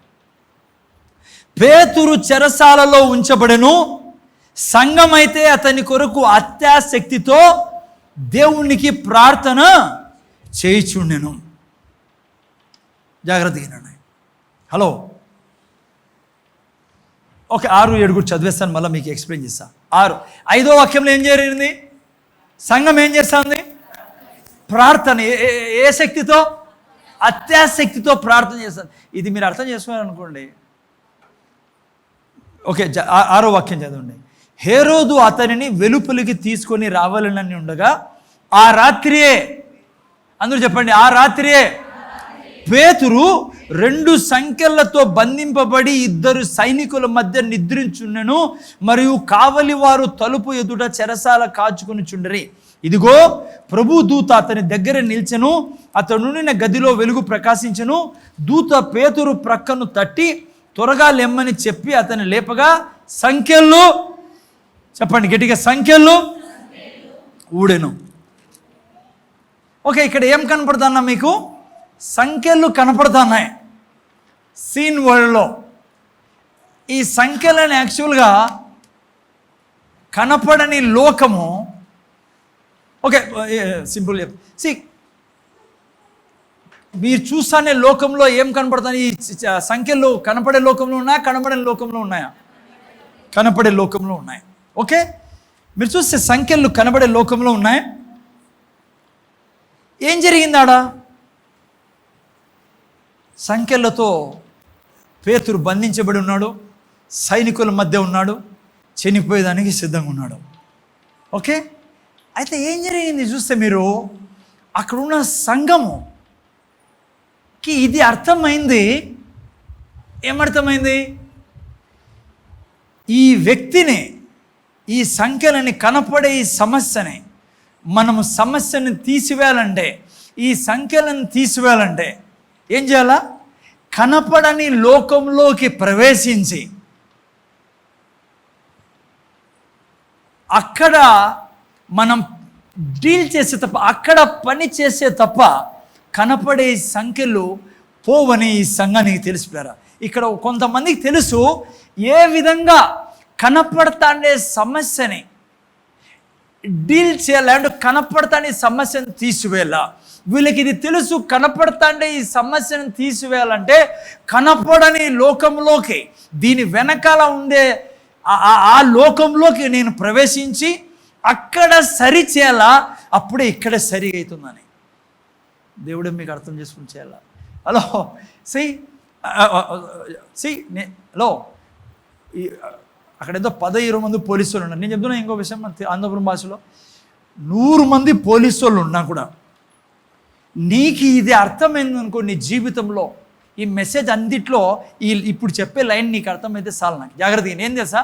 పేతురు చెరసాలలో ఉంచబడెను. సంఘమైతే అతని కొరకు అత్యాశక్తితో దేవునికి ప్రార్థన చేయిచుండెను. జాగ్రత్తగా. హలో, ఓకే, 6, 7 చదివేస్తాను, మళ్ళీ మీకు ఎక్స్ప్లెయిన్ చేస్తాను. 5వ వాక్యంలో ఏం జరిగింది? సంఘం ఏం చేస్తుంది? ప్రార్థన. ఏ శక్తితో? అత్యాశక్తితో ప్రార్థన చేస్తుంది. ఇది మీరు అర్థం చేసుకోవాలనుకోండి. ఓకే, 6వ వాక్యం చదవండి. హేరోదు అతనిని వెలుపలికి తీసుకొని రావాలని ఉండగా ఆ రాత్రియే, అందరూ చెప్పండి, ఆ రాత్రియే పేతురు 2 సంకెళ్లతో బంధింపబడి 2 సైనికుల మధ్య నిద్రించుండెను. మరియు కావలి వారు తలుపు ఎదుట చెరసాల కాచుకుని చుండరి. ఇదిగో ప్రభు దూత అతని దగ్గర నిల్చెను. అతనున్న గదిలో వెలుగు ప్రకాశించెను. దూత పేతురు ప్రక్కను తట్టి త్వరగా లెమ్మని చెప్పి అతని లేపగా సంకెళ్ళు, చెప్పండి గట్టిగా, సంకెళ్ళు ఊడెను. ఓకే, ఇక్కడ ఏం కనపడుతున్నా మీకు? సంఖ్యలు కనపడుతున్నాయి సీన్ వరల్డ్లో. ఈ సంఖ్యలని యాక్చువల్గా కనపడని లోకము. ఓకే, సింపుల్ సి, మీరు చూస్తానే లోకంలో ఏం కనపడుతుంది? ఈ సంఖ్యలు కనపడే లోకంలో ఉన్నాయా, కనపడని లోకంలో ఉన్నాయా? కనపడే లోకంలో ఉన్నాయి. ఓకే, మీరు చూస్తే సంఖ్యలు కనబడే లోకంలో ఉన్నాయి. ఏం జరిగింది ఆడ? సంఖ్యలతో పేతురు బంధించబడి ఉన్నాడు, సైనికుల మధ్య ఉన్నాడు, చనిపోయేదానికి సిద్ధంగా ఉన్నాడు. ఓకే, అయితే ఏం జరిగింది చూస్తే మీరు, అక్కడున్న సంఘముకి ఇది అర్థమైంది. ఏమర్థమైంది? ఈ వ్యక్తిని, ఈ సంఖ్యలని కనపడే ఈ సమస్యని మనము సమస్యను తీసివేయాలంటే, ఈ సంఖ్యలను తీసివేయాలంటే ఏం చేయాలా? కనపడని లోకంలోకి ప్రవేశించి అక్కడ మనం డీల్ చేసే తప్ప, అక్కడ పని చేసే తప్ప కనపడే సంఖ్యలు పోవని ఈ సంఘానికి తెలిసిపోయారా? ఇక్కడ కొంతమందికి తెలుసు ఏ విధంగా కనపడతాండే సమస్యని డీల్ చేయాలంటే, కనపడతాండే సమస్యను తీసివేయాల. వీళ్ళకి ఇది తెలుసు, కనపడతాండే ఈ సమస్యను తీసివేయాలంటే కనపడని లోకంలోకి, దీని వెనకాల ఉండే ఆ లోకంలోకి నేను ప్రవేశించి అక్కడ సరి చేయాలా, అప్పుడే ఇక్కడ సరి అవుతుందని దేవుడే మీకు అర్థం చేసుకుని చేయాలా. హలో హలో, అక్కడ ఏదో 10-20 మంది పోలీసు వాళ్ళు ఉన్నారు. నేను చెప్తున్నా ఇంకో విషయం, ఆంధ్రపురం భాషలో 100 మంది పోలీసు వాళ్ళు ఉన్నా కూడా నీకు ఇది అర్థమైంది అనుకో, నీ జీవితంలో ఈ మెసేజ్ అందిట్లో ఇప్పుడు చెప్పే లైన్ నీకు అర్థమైతే చాలు. నాకు జాగ్రత్తగా ఏం తెలుసా,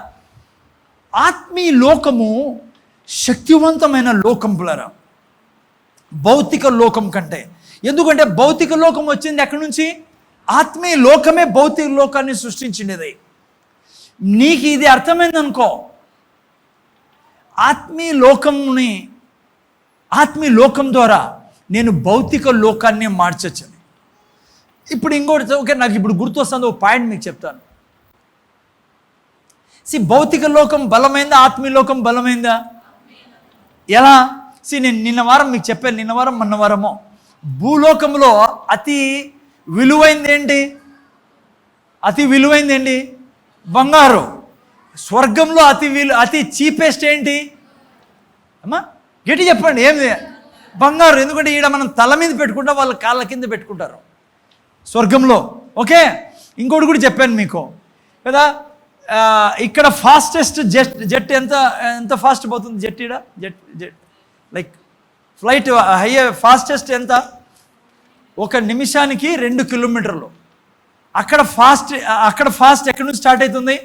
ఆత్మీయ లోకము శక్తివంతమైన లోకం పులరా, భౌతిక లోకం కంటే. ఎందుకంటే భౌతిక లోకం వచ్చింది ఎక్కడి నుంచి? ఆత్మీయ లోకమే భౌతిక లోకాన్ని సృష్టించిండేది. నీకు ఇది అర్థమైందనుకో, ఆత్మీయ లోకం ద్వారా నేను భౌతిక లోకాన్ని మార్చొచ్చని. ఇప్పుడు ఇంకోటి, ఓకే, నాకు ఇప్పుడు గుర్తొస్తుంది ఒక పాయింట్ మీకు చెప్తాను. భౌతిక లోకం బలమైందా, ఆత్మీయ లోకం బలమైందా? ఎలా? నేను నిన్న వారం మీకు చెప్పాను, నిన్న వారం మొన్న వారమో భూలోకంలో అతి విలువైంది ఏంటి? అతి విలువైంది ఏంటి? బంగారు. స్వర్గంలో అతి చీపెస్ట్ ఏంటి అమ్మా? గట్టి చెప్పండి. ఏంది? బంగారు. ఎందుకంటే ఈడ మనం తల మీద పెట్టుకుంటాం, వాళ్ళ కాళ్ళ కింద పెట్టుకుంటారు స్వర్గంలో. ఓకే, ఇంకోటి కూడా చెప్పాను మీకు కదా, ఇక్కడ ఫాస్టెస్ట్ జెట్ ఎంత ఫాస్ట్ పోతుంది జెట్? ఈడ జెట్ లైక్ ఫ్లైట్ ఫాస్టెస్ట్ ఎంత? 1 నిమిషానికి 2 కిలోమీటర్లు. అక్కడ ఫాస్ట్ ఎక్కడి నుంచి స్టార్ట్ అవుతుంది?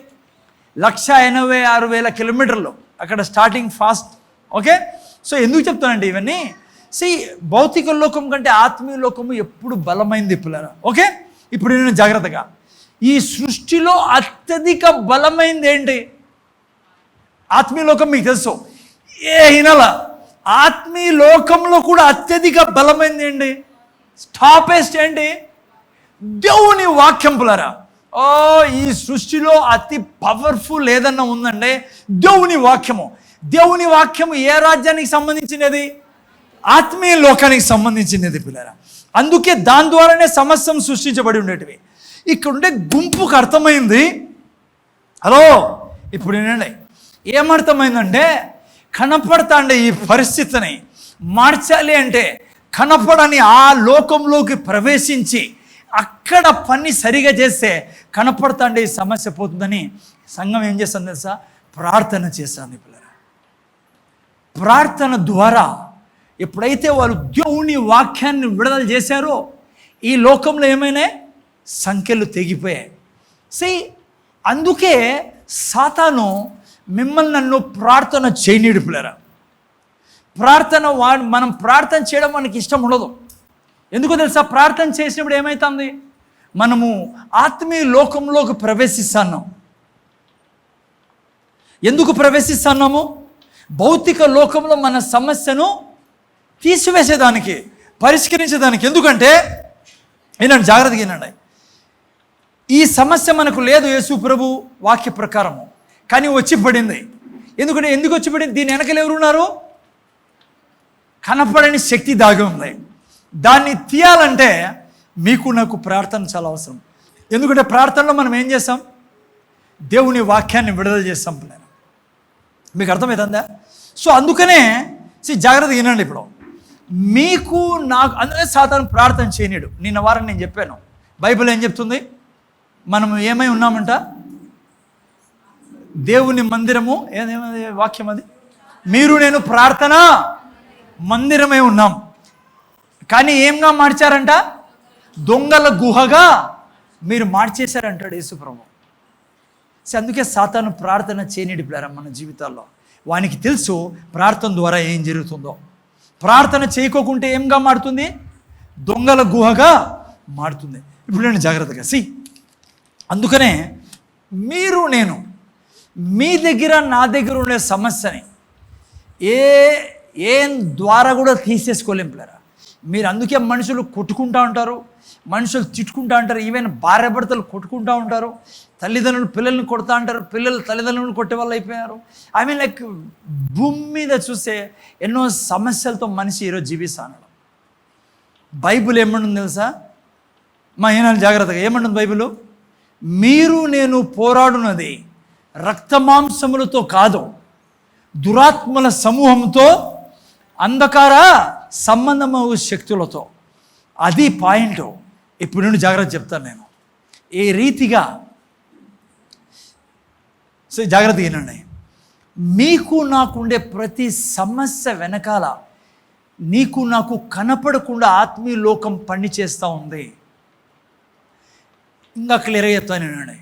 186,000 కిలోమీటర్లు అక్కడ స్టార్టింగ్ ఫాస్ట్. ఓకే, సో ఎందుకు చెప్తానండి ఇవన్నీ? భౌతిక లోకం కంటే ఆత్మీయ లోకము ఎప్పుడు బలమైంది పిల్లరా. ఓకే, ఇప్పుడు నేను జాగ్రత్తగా, ఈ సృష్టిలో అత్యధిక బలమైంది ఏంటి? ఆత్మీయ లోకం మీకు తెలుసు. ఆత్మీయ లోకంలో కూడా అత్యధిక బలమైంది ఏంటి? స్టాపెస్ట్ ఏంటి? దేవుని వాక్యం పిల్లరా. ఈ సృష్టిలో అతి పవర్ఫుల్ ఏదన్నా ఉందంటే దేవుని వాక్యము. దేవుని వాక్యము ఏ రాజ్యానికి సంబంధించినది? ఆత్మీయ లోకానికి సంబంధించినది పిల్లరా. అందుకే దాని ద్వారానే సమస్తం సృష్టించబడి ఉండేటివి. ఇక్కడ ఉండే గుంపుకు అర్థమైంది. హలో, ఇప్పుడు ఏంటంటే ఏమర్థమైందంటే, కనపడతాండే ఈ పరిస్థితిని మార్చాలి అంటే కనపడని ఆ లోకంలోకి ప్రవేశించి అక్కడ పని సరిగా చేస్తే కనపడతాండే ఈ సమస్య పోతుందని సంఘం ఏం చేస్తుంది తెలుసా? ప్రార్థన చేస్తుంది పిల్లరా. ప్రార్థన ద్వారా ఎప్పుడైతే వాళ్ళు దేవుని వాక్యాన్ని విడుదల చేశారో ఈ లోకంలో ఏమైనా సంఖ్యలు తెగిపోయాయి. అందుకే సాతాను మిమ్మల్ని నన్ను ప్రార్థన చేయనీడు పిల్లరా. మనం ప్రార్థన చేయడం మనకి ఇష్టం ఉండదు. ఎందుకో తెలుసా? ప్రార్థన చేసినప్పుడు ఏమవుతుంది? మనము ఆత్మీయ లోకంలోకి ప్రవేశిస్తున్నాం. ఎందుకు ప్రవేశిస్తున్నాము? భౌతిక లోకంలో మన సమస్యను తీసివేసేదానికి, పరిష్కరించేదానికి. ఎందుకంటే వినండి, జాగ్రత్తగా వినండి. ఈ సమస్య మనకు లేదు యేసు ప్రభు వాక్య ప్రకారము, కానీ వచ్చి పడింది. ఎందుకు వచ్చి పడింది? దీని వెనకలు ఎవరున్నారు? కనపడని శక్తి దాగి ఉంది. దాన్ని తీయాలంటే మీకు నాకు ప్రార్థన చాలా అవసరం. ఎందుకంటే ప్రార్థనలో మనం ఏం చేస్తాం? దేవుని వాక్యాన్ని విడుదల చేస్తాం పిల్లలు. మీకు అర్థమవుతుందా? సో అందుకనే జాగ్రత్తగా వినండి. ఇప్పుడు మీకు నాకు అందుకే సాతాను ప్రార్థన చేయనీడు. నిన్న వారం నేను చెప్పాను, బైబిల్ ఏం చెప్తుంది? మనం ఏమై ఉన్నామంట? దేవుని మందిరము. ఏదేమది వాక్యం అది? మీరు నేను ప్రార్థన మందిరమై ఉన్నాం. కానీ ఏంగా మార్చారంట? దొంగల గుహగా మీరు మార్చేశారంటాడు యేసుప్రభు. అందుకే సాతాను ప్రార్థన చేయనీడు పిల్లరా మన జీవితాల్లో. వానికి తెలుసు ప్రార్థన ద్వారా ఏం జరుగుతుందో. ప్రార్థన చేయకోకుంటే ఏంగా మారుతుంది? దొంగల గుహగా మారుతుంది. ఇప్పుడు నేను జాగ్రత్తగా అందుకనే మీరు నేను మీ దగ్గర నా దగ్గర ఉండే సమస్యని ఏం ద్వారా కూడా తీసేసుకోలేం పిల్లరా. మీరు అందుకే మనుషులు కొట్టుకుంటూ ఉంటారు, మనుషులు తిట్టుకుంటూ ఉంటారు, ఈవెన్ భార్య భర్తలు కొట్టుకుంటూ ఉంటారు, తల్లిదండ్రులు పిల్లల్ని కొడుతూ ఉంటారు, పిల్లలు తల్లిదండ్రులను కొట్టే వాళ్ళు అయిపోయారు. లైక్ భూమి మీద చూస్తే ఎన్నో సమస్యలతో మనిషి ఈరోజు జీవిస్తాడు. బైబిల్ ఏమంటుంది తెలుసా? ఏనాలు జాగ్రత్తగా ఏమంటుంది బైబిల్? మీరు నేను పోరాడున్నది రక్తమాంసములతో కాదు, దురాత్మల సమూహంతో, అంధకార సంబంధము శక్తులతో. అది పాయింట్. ఇప్పుడు నుండి జాగ్రత్త చెప్తాను నేను ఏ రీతిగా. జాగ్రత్తగా వినండి. మీకు నాకుండే ప్రతి సమస్య వెనకాల నీకు నాకు కనపడకుండా ఆత్మీయ లోకం పని చేస్తూ ఉంది. ఇంకా క్లియర్గా చెప్తాను వినండి.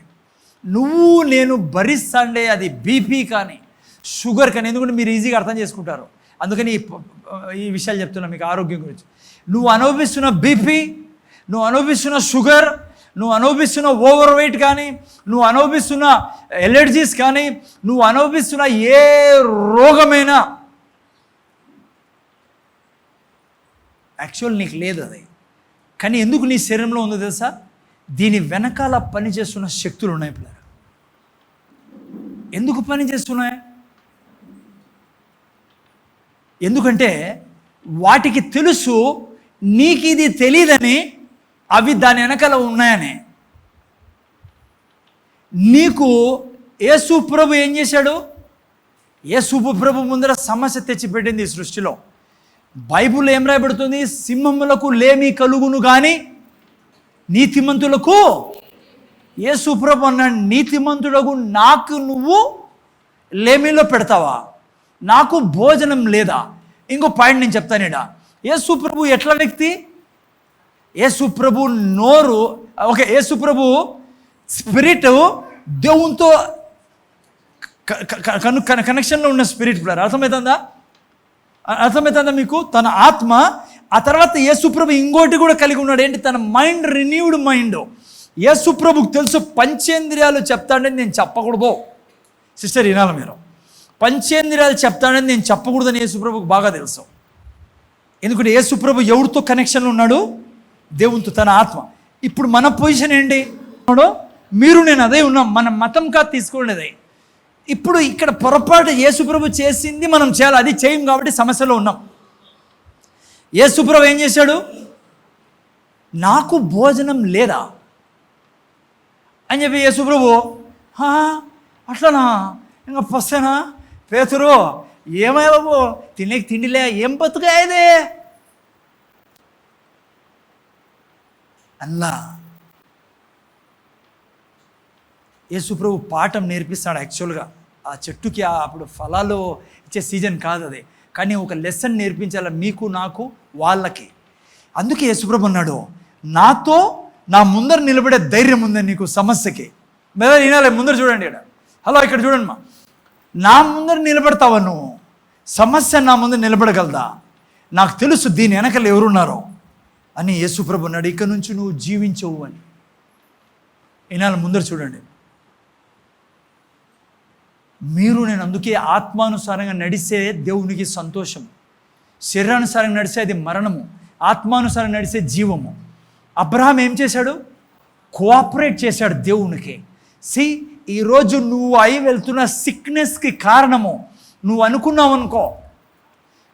నువ్వు నేను భరిస్తాండే అది బీపీ కానీ షుగర్ కానీ, ఎందుకంటే మీరు ఈజీగా అర్థం చేసుకుంటారు, అందుకని ఈ విషయాలు చెప్తున్నా మీకు ఆరోగ్యం గురించి. నువ్వు అనుభవిస్తున్న బీపీ, నువ్వు అనుభవిస్తున్న షుగర్, నువ్వు అనుభవిస్తున్న ఓవర్ వెయిట్ కానీ, నువ్వు అనుభవిస్తున్న ఎలర్జీస్ కానీ, నువ్వు అనుభవిస్తున్న ఏ రోగమైనా యాక్చువల్ నీకు లేదు అది. కానీ ఎందుకు నీ శరీరంలో ఉందో తెలుసా? దీని వెనకాల పనిచేస్తున్న శక్తులు ఉన్నాయి పిల్లలు. ఎందుకు పని చేస్తున్నాయి? ఎందుకంటే వాటికి తెలుసు నీకు ఇది తెలియదని అవి దాని వెనకాల ఉన్నాయని. నీకు యేసు ప్రభు ఏం చేశాడు? యేసు ప్రభు ముందర సమస్య తెచ్చిపెట్టింది ఈ సృష్టిలో. బైబిల్ ఏం రాయబడుతుంది? సింహములకు లేమి కలుగును కానీ నీతిమంతులకు. యేసు ప్రభు అన్నాడు, నీతిమంతులకు నాకు నువ్వు లేమిలో పెడతావా? నాకు భోజనం లేదా? ఇంకో పాయింట్ నేను చెప్తాను ఇడా. యేసు ప్రభు ఎట్లా వ్యక్తి? యేసు ప్రభు నోరు, ఓకే, యేసు ప్రభు స్పిరిట్ దేవునితో కనెక్షన్లో ఉన్న స్పిరిట్. అర్థమవుతుందా? మీకు? తన ఆత్మ. ఆ తర్వాత యేసుప్రభు ఇంకోటి కూడా కలిగి ఉన్నాడు. ఏంటి? తన మైండ్, రిన్యూడ్ మైండ్. యేసుప్రభుకు తెలుసు పంచేంద్రియాలు చెప్తాడని నేను చెప్పకూడదు. సిస్టర్ వినాలి మీరు, పంచేంద్రియాలు చెప్తాడని నేను చెప్పకూడదని యేసుప్రభుకు బాగా తెలుసు. ఎందుకంటే యేసుప్రభు ఎవరితో కనెక్షన్లో ఉన్నాడు? దేవునితో, తన ఆత్మ. ఇప్పుడు మన పొజిషన్ ఏంటి? మీరు నేను అదే ఉన్నాం. మన మతం కాదు తీసుకునేది. ఇప్పుడు ఇక్కడ పొరపాటు యేసుప్రభు చేసింది మనం చేయాలి, అది చేయం కాబట్టి సమస్యలో ఉన్నాం. యేసుప్రభు ఏం చేశాడు? నాకు భోజనం లేదా అని చెప్పి యేసుప్రభు, అట్లనా? ఇంకా వస్తేనా పేతురు, ఏమయ్య బాబు తినేకి తిండిలే, ఏం బతుకాయదే అల్లా. యేసుప్రభు పాఠం నేర్పిస్తాడు. యాక్చువల్గా ఆ చెట్టుకి అప్పుడు ఫలాలు ఇచ్చే సీజన్ కాదు అది, కానీ ఒక లెసన్ నేర్పించాలి మీకు, నాకు, వాళ్ళకి. అందుకే యేసుప్రభు అన్నాడు, నాతో నా ముందర నిలబడే ధైర్యం ఉందని నీకు సమస్యకి. మీద వినాలి, ముందర చూడండి ఇక్కడ. హలో, ఇక్కడ చూడండి మా, నా ముందర నిలబడతావా నువ్వు? సమస్య నా ముందర నిలబడగలదా? నాకు తెలుసు దీని వెనకలు ఎవరున్నారో అని యేసుప్రభు అన్నాడు. ఇక నుంచి నువ్వు జీవించవు అని. వినాలి, ముందర చూడండి. మీరు నేను అందుకే ఆత్మానుసారంగా నడిస్తే దేవునికి సంతోషం. శరీరానుసారంగా నడిస్తే అది మరణము, ఆత్మానుసారంగా నడిస్తే జీవము. అబ్రహాం ఏం చేశాడు? కోఆపరేట్ చేశాడు దేవునికి. ఈరోజు నువ్వు అయి వెళ్తున్న సిక్నెస్కి కారణము నువ్వు అనుకున్నావు అనుకో,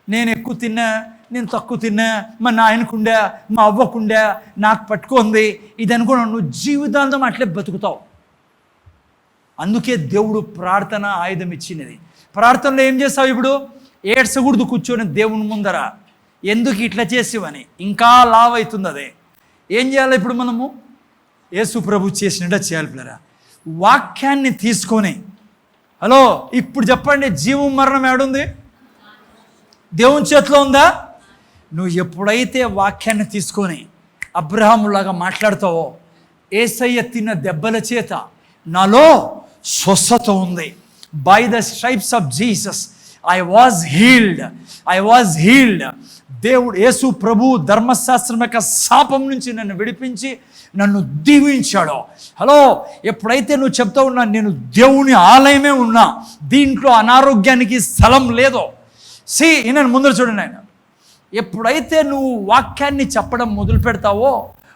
నేను ఎక్కువ తిన్నా, నేను తక్కువ తిన్నా, మా నాయనకుండా, మా అవ్వకుండా, నాకు పట్టుకుంది, ఇది అనుకున్నావు. నువ్వు జీవితాంతం అట్లే బతుకుతావు. అందుకే దేవుడు ప్రార్థన ఆయుధం ఇచ్చినది. ప్రార్థనలో ఏం చేస్తావు? ఇప్పుడు ఏడ్చకూడదు కూర్చొని దేవుని ముందర, ఎందుకు ఇట్లా చేసేవని, ఇంకా లావ్ అవుతుంది. అదే ఏం చేయాలి? ఇప్పుడు మనము యేసు ప్రభు చేసినట్టు చేయాలి పిల్లరా. వాక్యాన్ని తీసుకొని, హలో ఇప్పుడు చెప్పండి, జీవం మరణం ఏడుంది? దేవుని చేతిలో ఉందా? నువ్వు ఎప్పుడైతే వాక్యాన్ని తీసుకొని అబ్రహాములాగా మాట్లాడతావో, యేసయ్య తిన్న దెబ్బల చేత నాలో స్వస్థత ఉంది. By the stripes of Jesus I was healed. దేవుడు యేసు ప్రభు ధర్మశాస్త్రం యొక్క శాపం నుంచి నన్ను విడిపించి నన్ను దీవించాడు. హలో, ఎప్పుడైతే నువ్వు చెప్తా ఉన్నా నేను దేవుని ఆలయమే ఉన్నా, దీంట్లో అనారోగ్యానికి స్థలం లేదో. నేను ముందర చూడండి ఆయన, ఎప్పుడైతే నువ్వు వాక్యాన్ని చెప్పడం మొదలు పెడతావో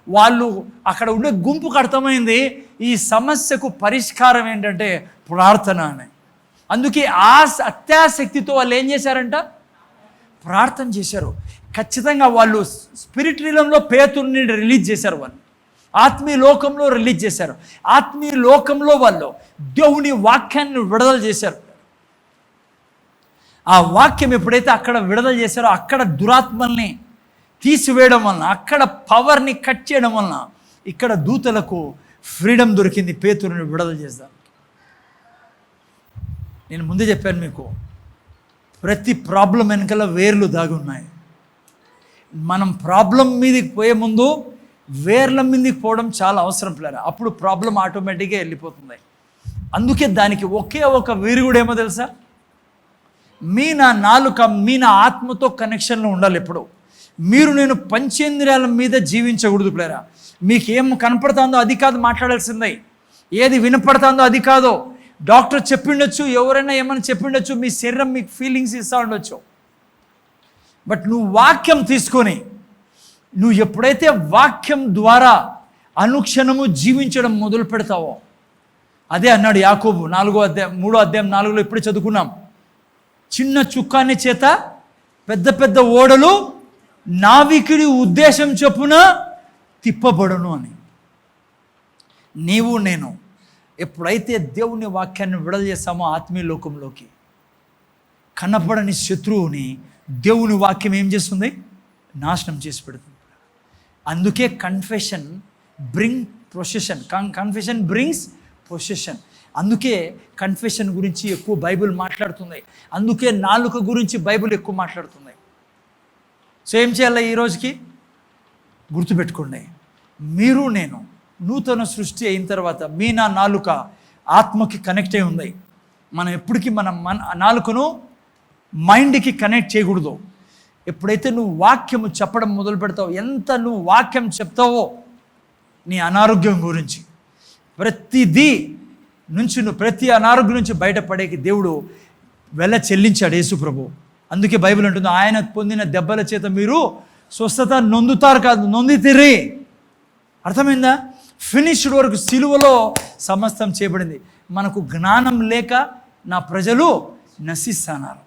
వాళ్ళు అక్కడ ఉండే గుంపుకు అర్థమైంది ఈ సమస్యకు పరిష్కారం ఏంటంటే ప్రార్థన అని. అందుకే అత్యాశక్తితో వాళ్ళు ఏం చేశారంట? ప్రార్థన చేశారు. ఖచ్చితంగా వాళ్ళు స్పిరిట్ రీలంలో పేతుర్ని రిలీజ్ చేశారు, వాళ్ళు ఆత్మీయ లోకంలో రిలీజ్ చేశారు. ఆత్మీయ లోకంలో వాళ్ళు దేవుని వాక్యాన్ని విడుదల చేశారు. ఆ వాక్యం ఎప్పుడైతే అక్కడ విడుదల చేశారో అక్కడ దురాత్మల్ని తీసివేయడం వలన, అక్కడ పవర్ని కట్ చేయడం వలన ఇక్కడ దూతలకు ఫ్రీడమ్ దొరికింది పేతురుని విడుదల చేద్దాం. నేను ముందే చెప్పాను మీకు, ప్రతి ప్రాబ్లం వెనకాల వేర్లు దాగి ఉన్నాయి. మనం ప్రాబ్లం మీదకి పోయే ముందు వేర్ల మీదకి పోవడం చాలా అవసరం పిల్లరా, అప్పుడు ప్రాబ్లం ఆటోమేటిక్గా వెళ్ళిపోతుంది. అందుకే దానికి ఒకే ఒక వీరుగుడేమో తెలుసా? మీ నా నాలుక, మీ నా ఆత్మతో కనెక్షన్లో ఉండాలి ఎప్పుడు. మీరు నేను పంచేంద్రియాల మీద జీవించకూడదు పిల్లరా. మీకు ఏం కనపడుతుందో అది కాదు మాట్లాడాల్సిందే, ఏది వినపడుతుందో అది కాదు. డాక్టర్ చెప్పిండొచ్చు, ఎవరైనా ఏమైనా చెప్పిండొచ్చు, మీ శరీరం మీకు ఫీలింగ్స్ ఇస్తూ ఉండొచ్చు. బట్ నువ్వు వాక్యం తీసుకొని, నువ్వు ఎప్పుడైతే వాక్యం ద్వారా అనుక్షణము జీవించడం మొదలు పెడతావో, అదే అన్నాడు యాకోబు 3:4 ఇప్పుడే చదువుకున్నాం. చిన్న చుక్కాని చేత పెద్ద పెద్ద ఓడలు నావికుడి ఉద్దేశం చొప్పున తిప్పబడును అని. నీవు నేను ఎప్పుడైతే దేవుని వాక్యాన్ని విడుదల చేస్తామో ఆత్మీయ లోకంలోకి, కనపడని శత్రువుని దేవుని వాక్యం ఏం చేస్తుంది? నాశనం చేసి పెడుతుంది. అందుకే కన్ఫెషన్ బ్రింగ్స్ పొసెషన్. అందుకే కన్ఫెషన్ గురించి ఎక్కువ బైబిల్ మాట్లాడుతుంది. అందుకే నాలుక గురించి బైబిల్ ఎక్కువ మాట్లాడుతుంది. సో ఏం చేయాలి? ఈ రోజుకి గుర్తుపెట్టుకోండి, మీరు నేను నూతన సృష్టి అయిన తర్వాత నా నాలుక ఆత్మకి కనెక్ట్ అయి ఉంది. మనం ఎప్పటికీ మన నాలుకను మైండ్కి కనెక్ట్ చేయకూడదు. ఎప్పుడైతే నువ్వు వాక్యము చెప్పడం మొదలు పెడతావో, ఎంత నువ్వు వాక్యం చెప్తావో నీ అనారోగ్యం గురించి, ప్రతి అనారోగ్యం నుంచి బయటపడేకి దేవుడు వెల చెల్లించాడు యేసు ప్రభు. అందుకే బైబిల్ అంటుంది, ఆయన పొందిన దెబ్బల చేత మీరు స్వస్థత నొందుతారు కాదు, నొందితిరి. అర్థమైందా? ఫినిష్డ్ వరకు సిలువలో సమస్తం చేయబడింది. మనకు జ్ఞానం లేక నా ప్రజలు నశిస్తున్నారు.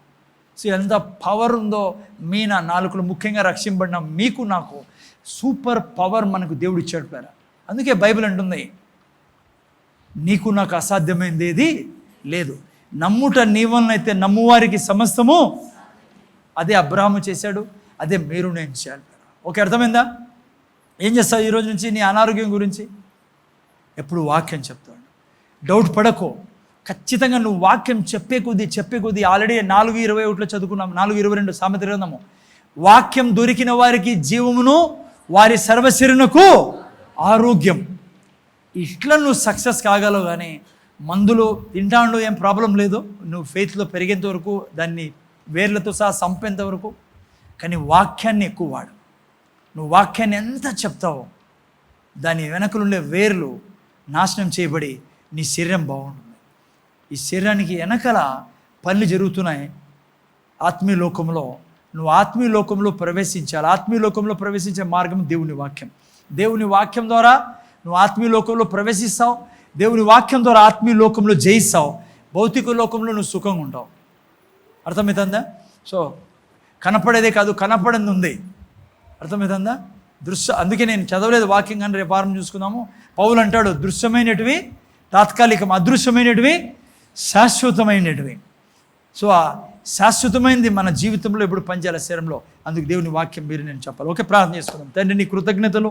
సో ఎంత పవర్ ఉందో నా నాలుకలు, ముఖ్యంగా రక్షింపబడిన మీకు నాకు సూపర్ పవర్ మనకు దేవుడు ఇచ్చాడు పేర. అందుకే బైబిల్ అంటుంది, నీకు నాకు అసాధ్యమైంది ఏది లేదు. నమ్ముట నీ వలనైతే నమ్మువారికి సమస్తము. అదే అబ్రాహాము చేశాడు, అదే మీరు నేను చేయాలి. ఓకే, అర్థమైందా? ఏం చేస్తావు ఈరోజు నుంచి నీ అనారోగ్యం గురించి? ఎప్పుడు వాక్యం చెప్తాడు. డౌట్ పడకో, ఖచ్చితంగా నువ్వు వాక్యం చెప్పే కొద్దీ ఆల్రెడీ 4:21 చదువుకున్నాము, 4:22 సామెత గ్రంథము. వాక్యం దొరికిన వారికి జీవమును, వారి సర్వశరీరమునకు ఆరోగ్యం. ఇట్లా నువ్వు సక్సెస్ కాగలవు. కానీ మందులు తింటాండు ఏం ప్రాబ్లం లేదు, నువ్వు ఫెయిత్లో పెరిగేంత వరకు, దాన్ని వేర్లతో సహా చంపేంత వరకు. కానీ వాక్యాన్ని ఎక్కువ వాడు. నువ్వు వాక్యాన్ని ఎంత చెప్తావో దాని వెనకలుండే వేర్లు నాశనం చేయబడి నీ శరీరం బాగుంటుంది. ఈ శరీరానికి వెనకల పనులు జరుగుతున్నాయి ఆత్మీయ లోకంలో. నువ్వు ఆత్మీయ లోకంలో ప్రవేశించాలి. ఆత్మీయ లోకంలో ప్రవేశించే మార్గం దేవుని వాక్యం. దేవుని వాక్యం ద్వారా నువ్వు ఆత్మీయ లోకంలో ప్రవేశిస్తావు. దేవుని వాక్యం ద్వారా ఆత్మీయ లోకంలో జయిస్తావు. భౌతిక లోకంలో నువ్వు సుఖంగా ఉంటావు. అర్థమవుతుందా? సో కనపడేదే కాదు, కనపడింది ఉంది. అర్థమవుతుందా? అందుకే నేను చదవలేదు వాక్యం, కానీ రేపు వారం చూసుకుందాము. పౌలు అంటాడు, దృశ్యమైనటివి తాత్కాలికం, అదృశ్యమైనటివి శాశ్వతమైనటివి. సో ఆ శాశ్వతమైనది మన జీవితంలో ఎప్పుడు పనిచేయాలి శరీరంలో. అందుకు దేవుని వాక్యం మీరు నేను చెప్పాలి. ఓకే, ప్రార్థన చేసుకుందాం. తండ్రి, నీ కృతజ్ఞతలు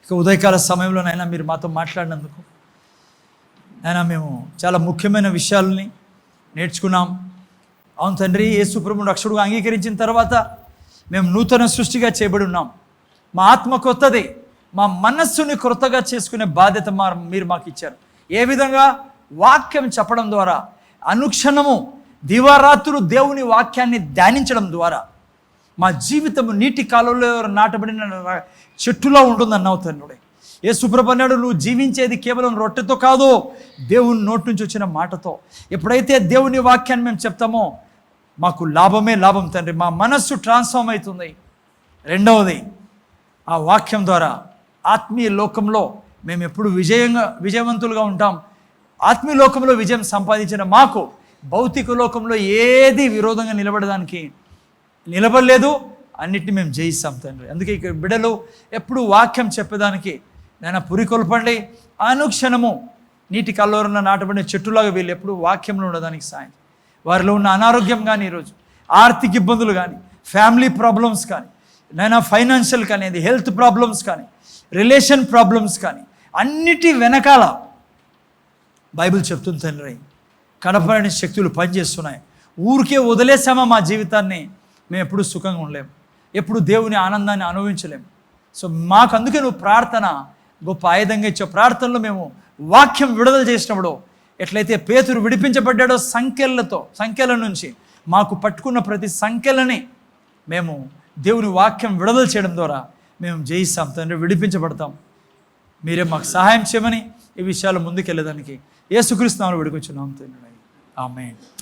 ఇక ఉదయకాల సమయంలో నైనా మీరు మాతో మాట్లాడినందుకు. నైనా మేము చాలా ముఖ్యమైన విషయాలని నేర్చుకున్నాం. అవును తండ్రి, యేసు ప్రభువును రక్షకుడుగా అంగీకరించిన తర్వాత మేము నూతన సృష్టిగా చేయబడి ఉన్నాం. మా ఆత్మ కొత్తది, మా మనస్సుని కొత్తగా చేసుకునే బాధ్యత మీరు మాకు ఇచ్చారు. ఏ విధంగా? వాక్యం చెప్పడం ద్వారా, అనుక్షణము దివారాత్రులు దేవుని వాక్యాన్ని ధ్యానించడం ద్వారా మా జీవితము నీటి కాలంలో నాటబడిన చెట్టులో ఉంటుందన్నావు తండ్రి. యేసు ప్రభు అన్నాడు, నువ్వు జీవించేది కేవలం రొట్టెతో కాదు, దేవుని నోటి నుంచి వచ్చిన మాటతో. ఎప్పుడైతే దేవుని వాక్యాన్ని మేము చెప్తామో మాకు లాభమే లాభం తండ్రి. మా మనస్సు ట్రాన్స్ఫార్మ్ అవుతుంది. రెండవది, ఆ వాక్యం ద్వారా ఆత్మీయ లోకంలో మేము ఎప్పుడు విజయవంతులుగా ఉంటాం. ఆత్మీయ లోకంలో విజయం సంపాదించిన మాకు భౌతిక లోకంలో ఏది విరోధంగా నిలబడలేదు. అన్నిటిని మేము జయిస్తాం తండ్రి. అందుకే ఇక్కడ బిడ్డలు ఎప్పుడు వాక్యం చెప్పేదానికి నేను పురికొల్పండి. అనుక్షణము నీటి కల్లోరన్న నాటబడిన చెట్టులాగా వీళ్ళు ఎప్పుడు వాక్యంలో ఉండడానికి సాయం. వారిలో ఉన్న అనారోగ్యం కానీ, ఈరోజు ఆర్థిక ఇబ్బందులు కానీ, ఫ్యామిలీ ప్రాబ్లమ్స్ కానీ, నైనా ఫైనాన్షియల్ కానీ, హెల్త్ ప్రాబ్లమ్స్ కానీ, రిలేషన్ ప్రాబ్లమ్స్ కానీ, అన్నిటి వెనకాల బైబిల్ చెప్తుంది తండ్రి, కనపడని శక్తులు పనిచేస్తున్నాయి. ఊరికే వదిలేసామా మా జీవితాన్ని, మేము ఎప్పుడు సుఖంగా ఉండలేము, ఎప్పుడు దేవుని ఆనందాన్ని అనుభవించలేము. సో మాకు అందుకే నువ్వు ప్రార్థన గొప్ప ఆయుధంగా ఇచ్చావు. ప్రార్థనలో మేము వాక్యం విడుదల చేసినప్పుడు ఎట్లయితే పేతురు విడిపించబడ్డాడో సంఖ్యల నుంచి మాకు పట్టుకున్న ప్రతి సంఖ్యలని మేము దేవుని వాక్యం విడుదల చేయడం ద్వారా మేము జయిస్తాం తండ్రి, విడిపించబడతాం. మీరే మాకు సహాయం చేయమని ఈ విషయాలు ముందుకెళ్ళేదానికి యేసుక్రీస్తు నామములో వేడుకొంచున్నాం తండ్రి. ఆమేన్.